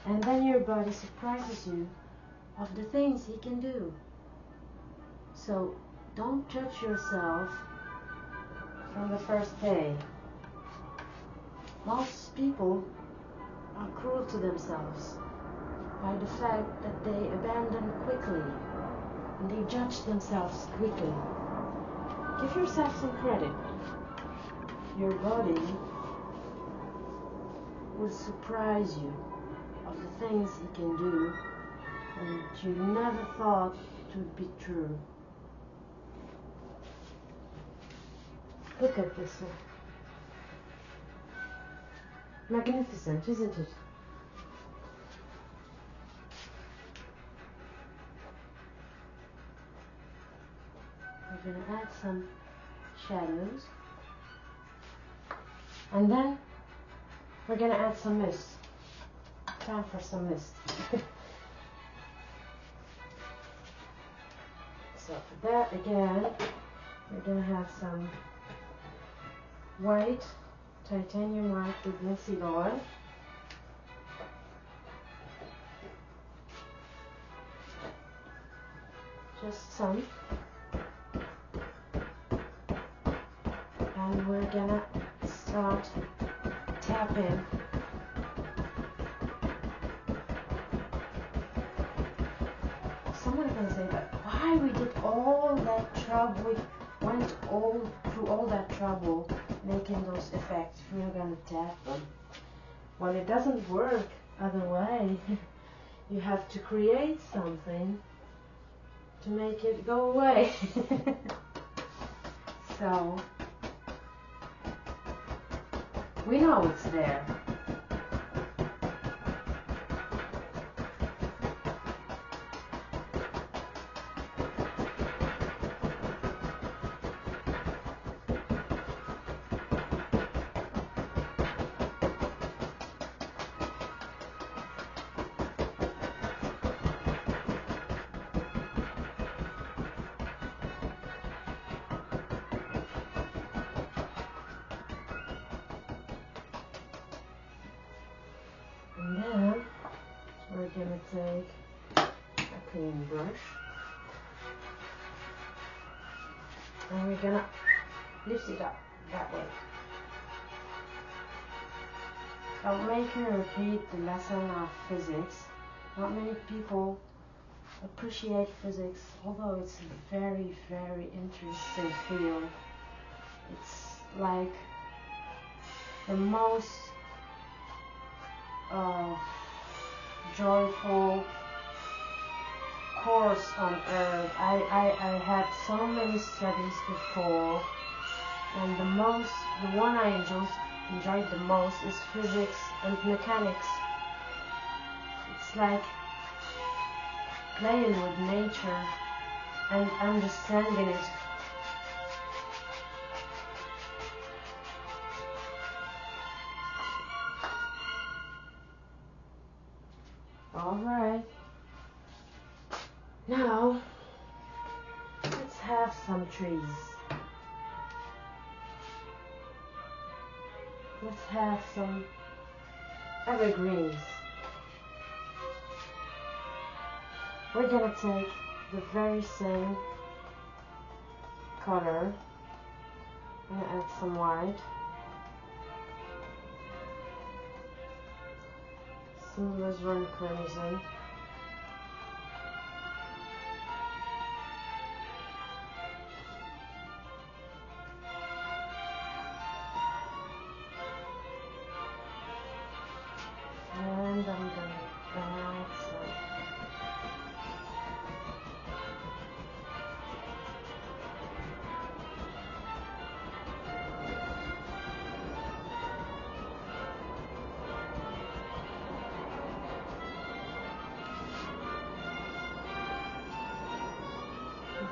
and then your body surprises you of the things he can do. So don't judge yourself from the first day. Most people are cruel to themselves by the fact that they abandon quickly and they judge themselves quickly. Give yourself some credit. Your body will surprise you of the things he can do and you never thought it would be true. Look at this one. Magnificent, isn't it? We're going to add some shadows. And then we're going to add some mist. Time for some mist. So for that again, we're going to have some white, titanium white with linseed oil. Just some. And we're going to start tapping someone's gonna say, but why we did all that trouble, we went through all that trouble making those effects if we were gonna tap them? Well, it doesn't work other way. You have to create something to make it go away. So we know it's there. And then we're going to take a clean brush and we're going to lift it up that way. Don't make me repeat the lesson of physics. Not many people appreciate physics, although it's a very, very interesting field. It's like the most uh, joyful course on earth. I had so many studies before, and the one I enjoyed the most is physics and mechanics. It's like playing with nature and understanding it. Alright, now let's have some trees. Let's have some evergreens. We're gonna take the very same color. I'm gonna add some white, some alizarin crimson, and I'm gonna add some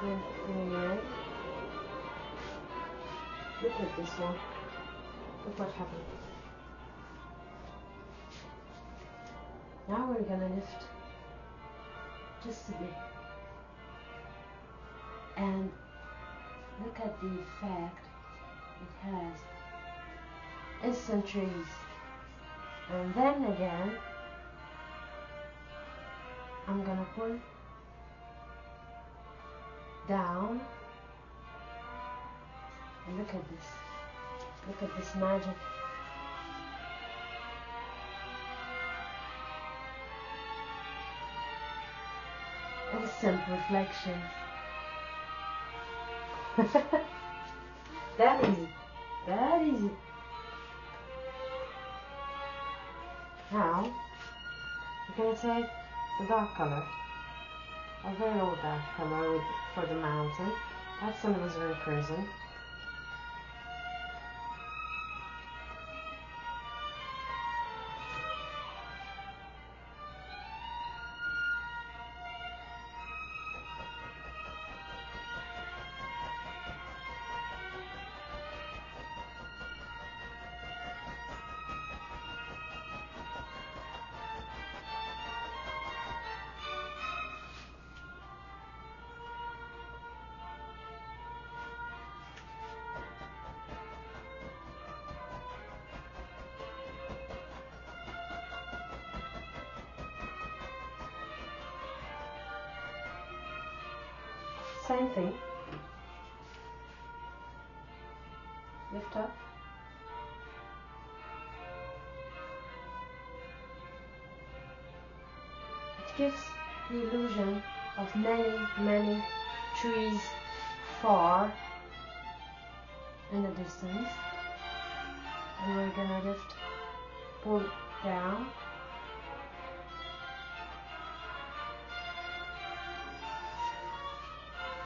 green red. Look at this one. Look what happened. Now we're gonna lift just a bit and look at the effect it has. Instant trees. And then again I'm gonna pull down and look at this. Look at this magic. Instant reflection. That easy. That easy. Now we're gonna take the dark color, a very old dark color for the mountain. Add some alizarin crimson. Same thing. Lift up. It gives the illusion of many, many trees far in the distance. And we're gonna lift, pull down.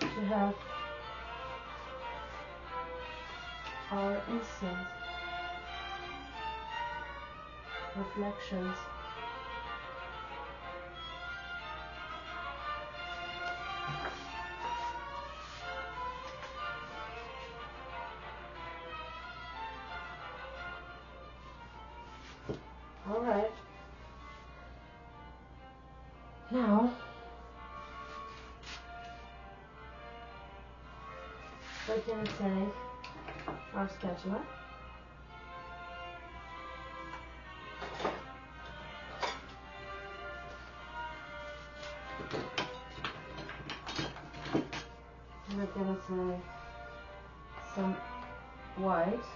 To have our instant reflections. All right. Now we're going to take our spatula and we're going to take some white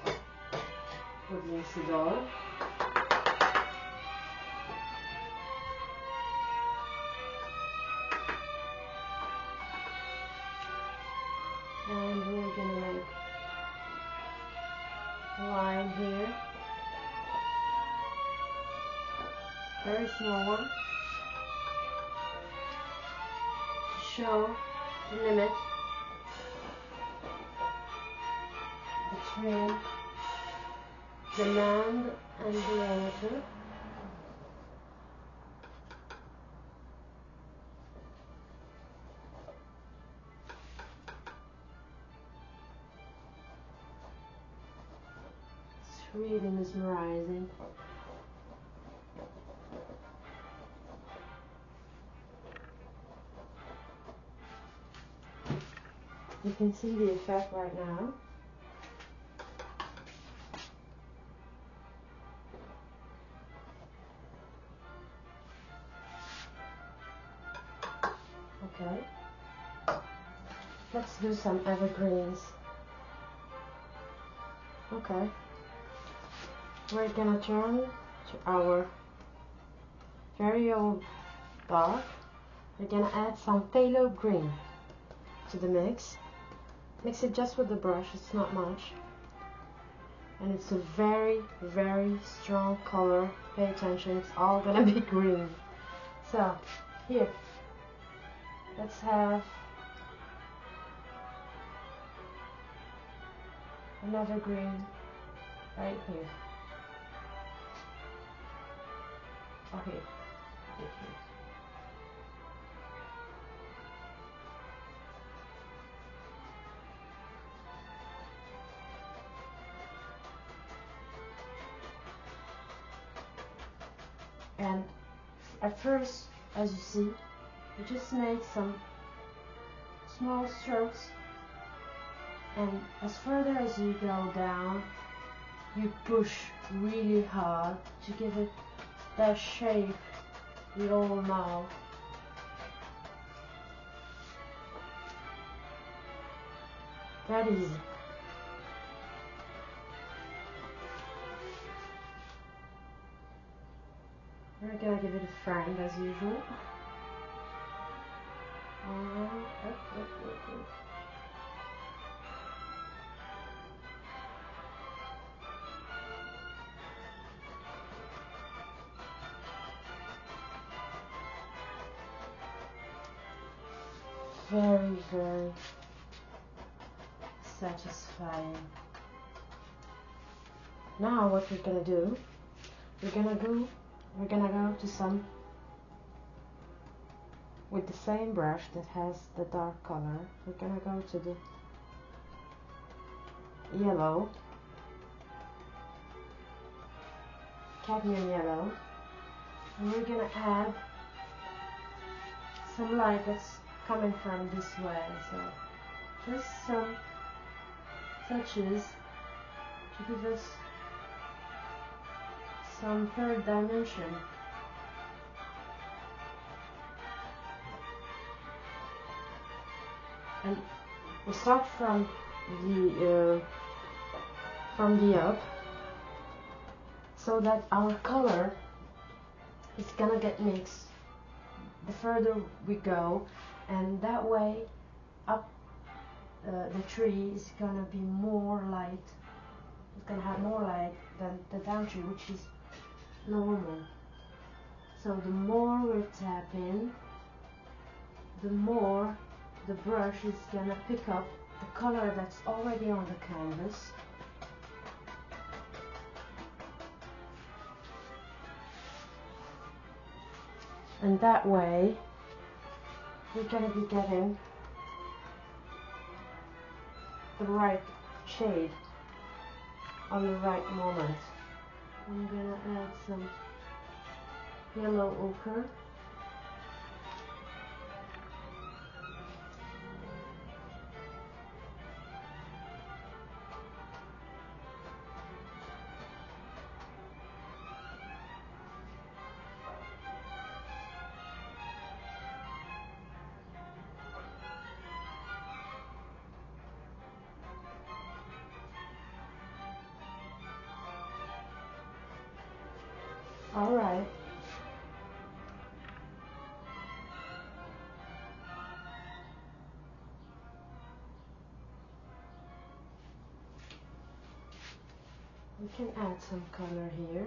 with linseed oil. And we're going to make a line here. very small one, to show the limit between the land and the water. It's really mesmerizing. You can see the effect right now. Okay, let's do some evergreens. Okay, we're gonna turn to our very old dark. We're gonna add some phthalo green to the mix. Mix it just with the brush, it's not much. And it's a very, very strong color. Pay attention, it's all gonna be green. So, here, let's have another green right here. Okay. And at first, as you see, you just make some small strokes, and as further as you go down, you push really hard to give it that shape we all know. That easy. We're gonna give it a friend as usual. Up. Very, very satisfying. Now what we're gonna do, we're gonna go to some, with the same brush that has the dark color, we're gonna go to the yellow, cadmium yellow, and we're gonna add some light that's coming from this way. So just some touches to give us some third dimension. And we start from the up, so that our color is gonna get mixed the further we go, and that way up the tree is gonna be more light. It's gonna have more light than the down tree, which is normal. So the more we tap in, the more the brush is gonna pick up the color that's already on the canvas. And that way we're gonna be getting the right shade on the right moment. I'm gonna add some yellow ochre. All right. We can add some color here.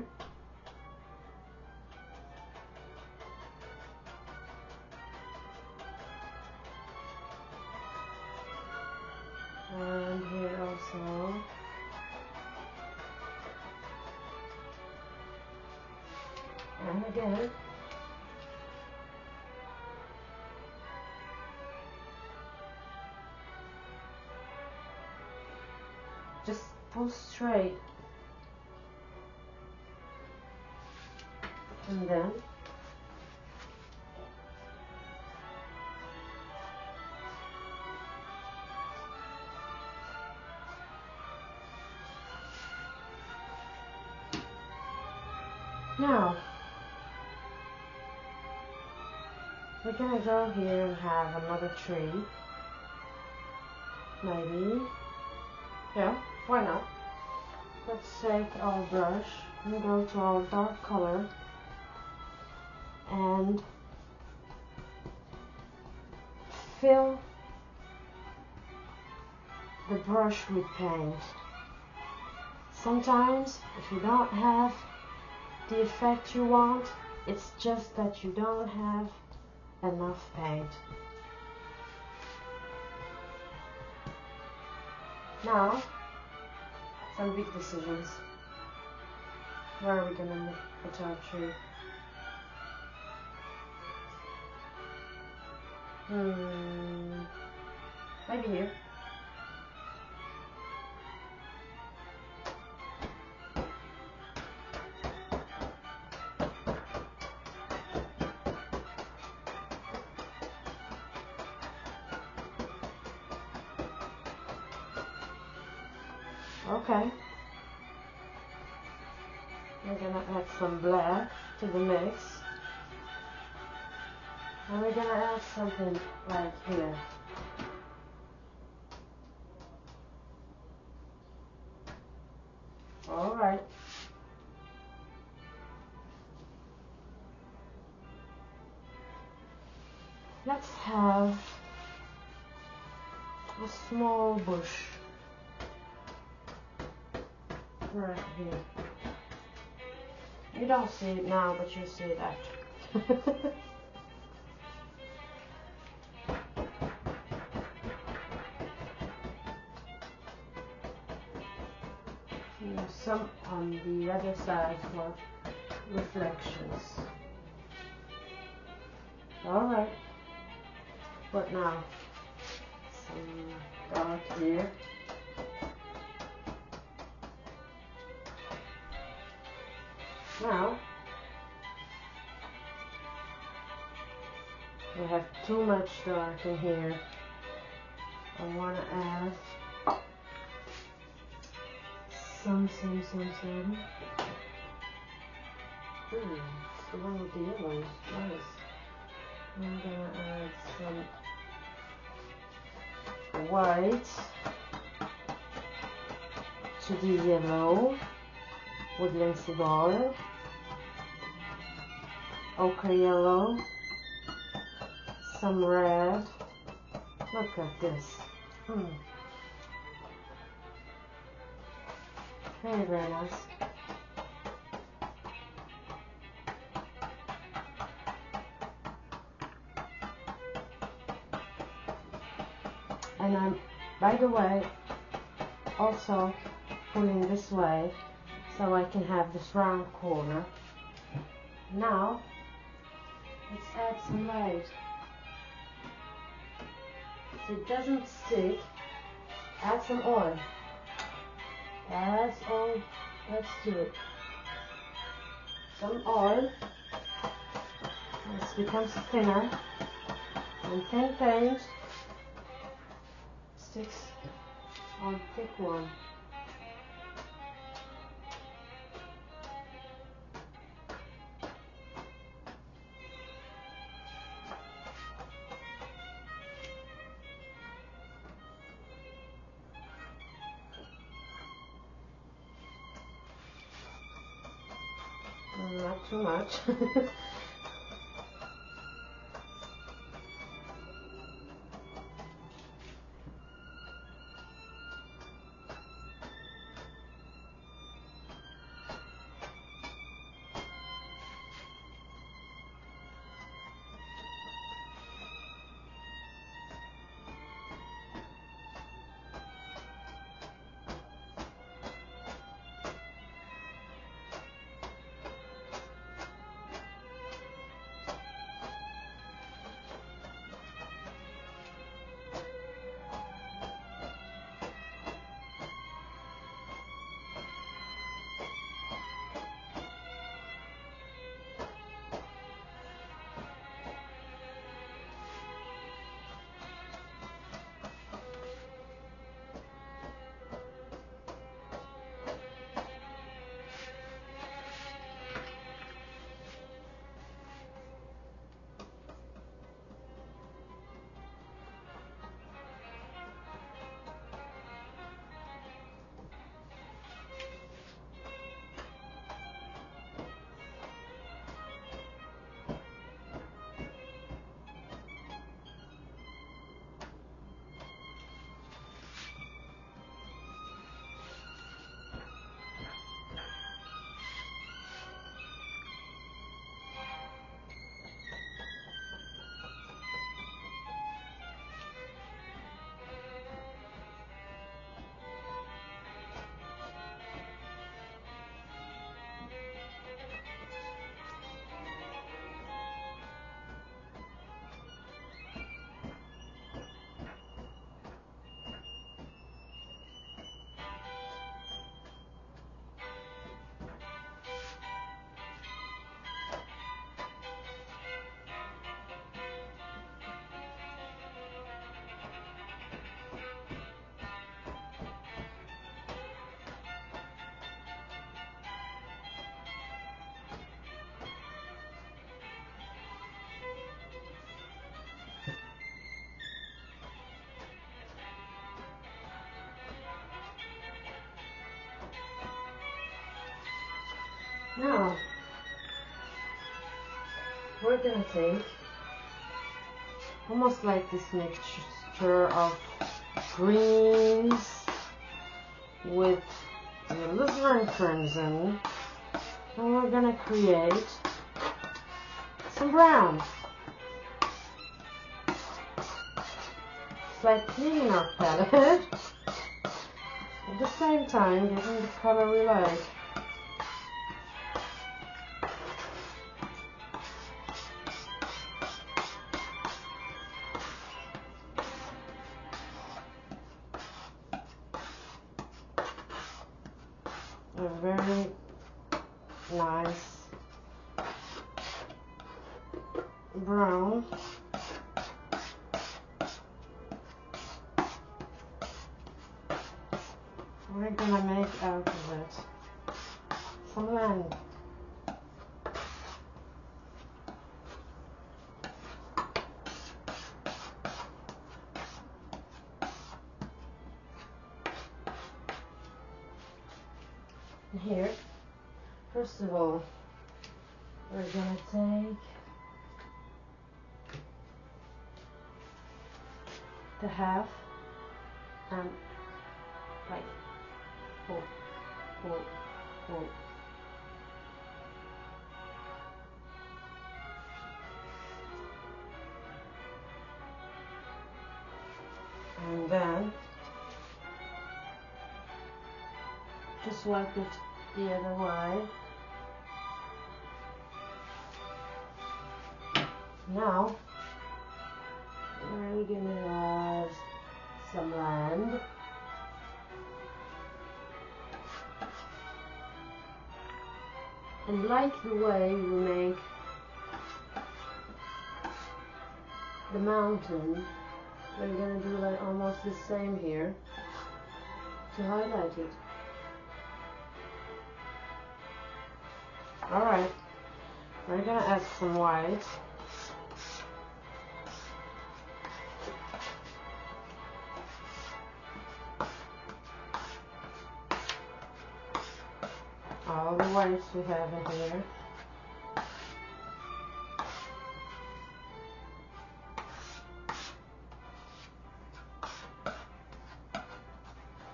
And again. Just pull straight. And then now we're gonna go here and have another tree. Maybe. Yeah, why not? Let's take our brush and go to our dark color and fill the brush with paint. Sometimes if you don't have the effect you want, it's just that you don't have enough paint. Now, some big decisions. Where are we gonna put our tree? Maybe here. Okay. We're gonna add some black to the mix. And we're gonna add something right here. Alright. Let's have a small bush right here. You don't see it now, but you see it after. Some on the other side for reflections. Alright. But now, some dark here. Now, we have too much dark in here. I want to add some. It's the one with the yellows. Nice. I'm gonna add some white to the yellow with linseed oil, ochre yellow, some red. Look at this. Very, very nice. And I'm, by the way, also pulling this way so I can have this round corner. Now, let's add some light. So it doesn't stick, add some oil. That's all, let's do it. Some oil. This becomes thinner. And thin paint sticks on thick one. Not too much. Now, we're gonna take almost like this mixture of greens with alizarin crimson, and we're gonna create some browns. It's like cleaning our palette at the same time getting the color we like. A very nice brown. We're gonna make out of it some land. And here, first of all, we're gonna take the half and like pull, pull, pull. And then just wipe it the other way. Now we're gonna have some land. And like the way we make the mountain, we're gonna do like almost the same here to highlight it. Alright, we're gonna add some white. All the whites we have in here.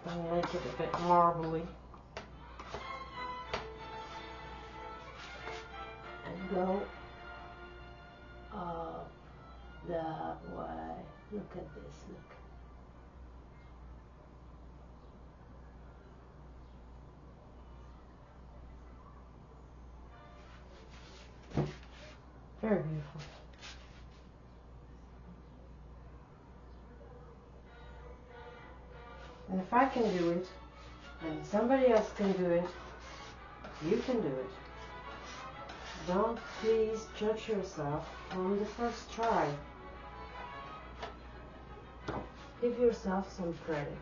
And make it a bit marbly. And go that way. Look at this, look. Very beautiful. And if I can do it, and somebody else can do it, you can do it. Don't please judge yourself from the first try. Give yourself some credit.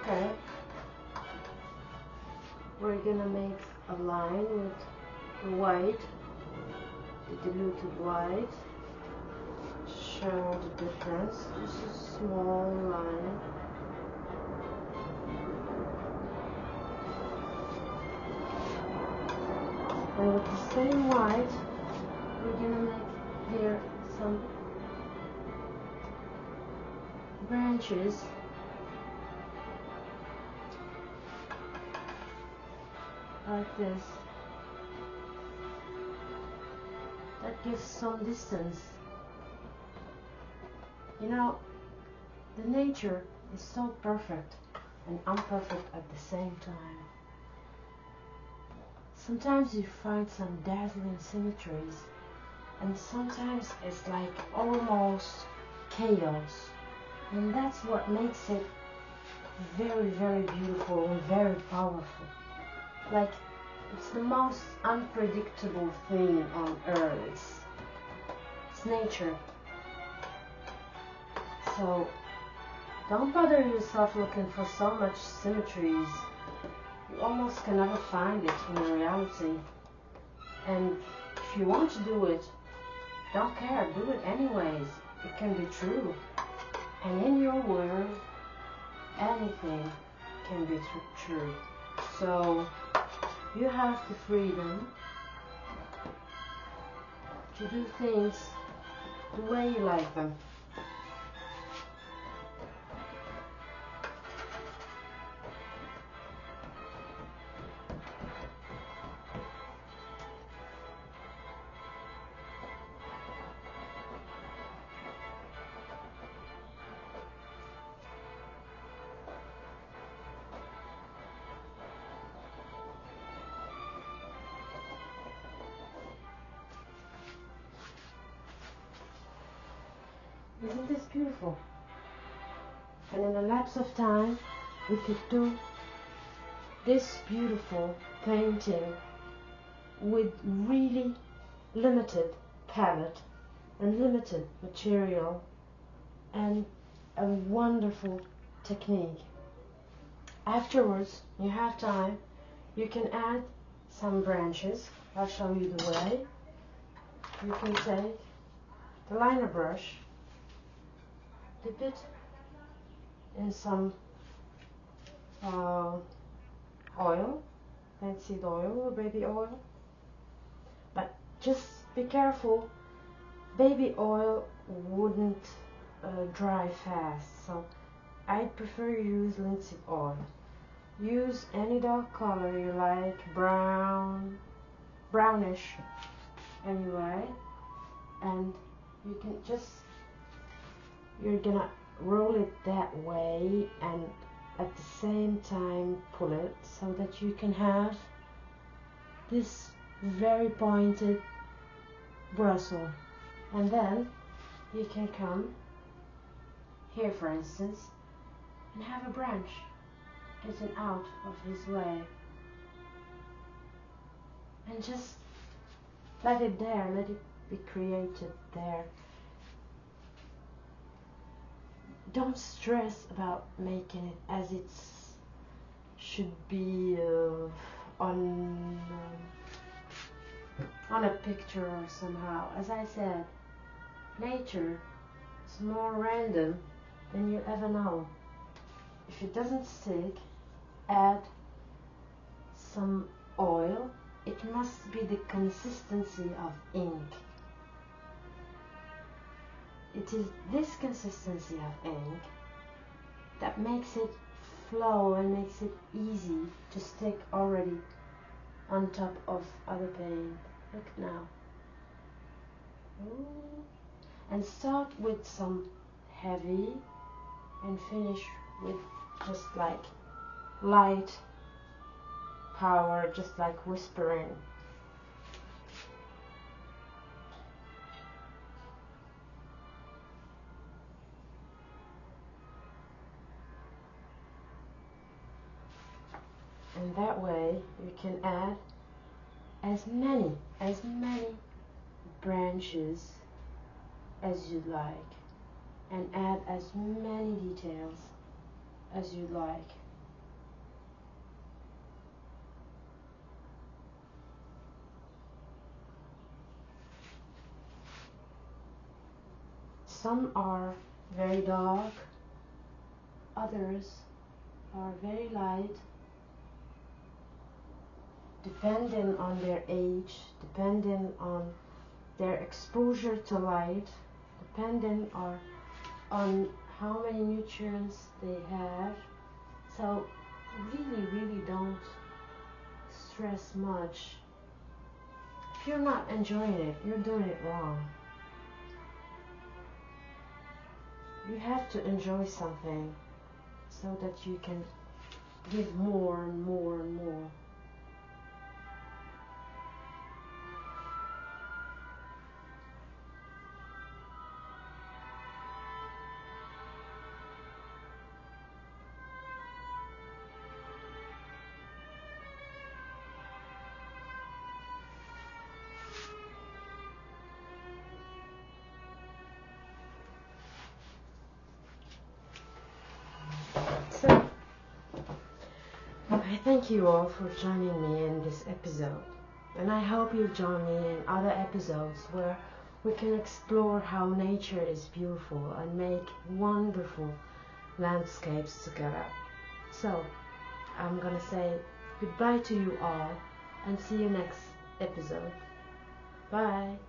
Okay. We're gonna make a line with the white, the diluted white. Show the difference. Just a small line. And with the same white, we're gonna make here some branches. Like this. That gives some distance. You know, the nature is so perfect and imperfect at the same time. Sometimes you find some dazzling symmetries, and sometimes it's like almost chaos. And that's what makes it very, very beautiful and very powerful. Like, it's the most unpredictable thing on earth. It's nature. So don't bother yourself looking for so much symmetries. You almost can never find it in reality. And If you want to do it, don't care, do it anyways. It can be true. And in your world, anything can be true. So you have the freedom to do things the way you like them. Isn't this beautiful? And in a lapse of time, we could do this beautiful painting with really limited palette and limited material and a wonderful technique. Afterwards, you have time, you can add some branches. I'll show you the way. You can take the liner brush, dip it in some oil, linseed oil or baby oil, but just be careful, baby oil wouldn't dry fast, so I prefer use linseed oil. Use any dark color you like, brownish anyway, and you can just, you're gonna roll it that way and at the same time pull it so that you can have this very pointed bristle. And then you can come here, for instance, and have a branch getting out of his way, and just let it there, let it be created there. Don't stress about making it as it should be on a picture or somehow. As I said, nature is more random than you ever know. If it doesn't stick, add some oil. It must be the consistency of ink. It is this consistency of ink that makes it flow and makes it easy to stick already on top of other paint. Look now. Ooh. And start with some heavy and finish with just like light power, just like whispering. And that way you can add as many branches as you'd like, and add as many details as you'd like. Some are very dark, others are very light, depending on their age, depending on their exposure to light, depending on how many nutrients they have. So really don't stress much. If you're not enjoying it, you're doing it wrong. You have to enjoy something so that you can give more and more and more. So, I thank you all for joining me in this episode. And I hope you'll join me in other episodes where we can explore how nature is beautiful and make wonderful landscapes together. So, I'm gonna say goodbye to you all and see you next episode. Bye!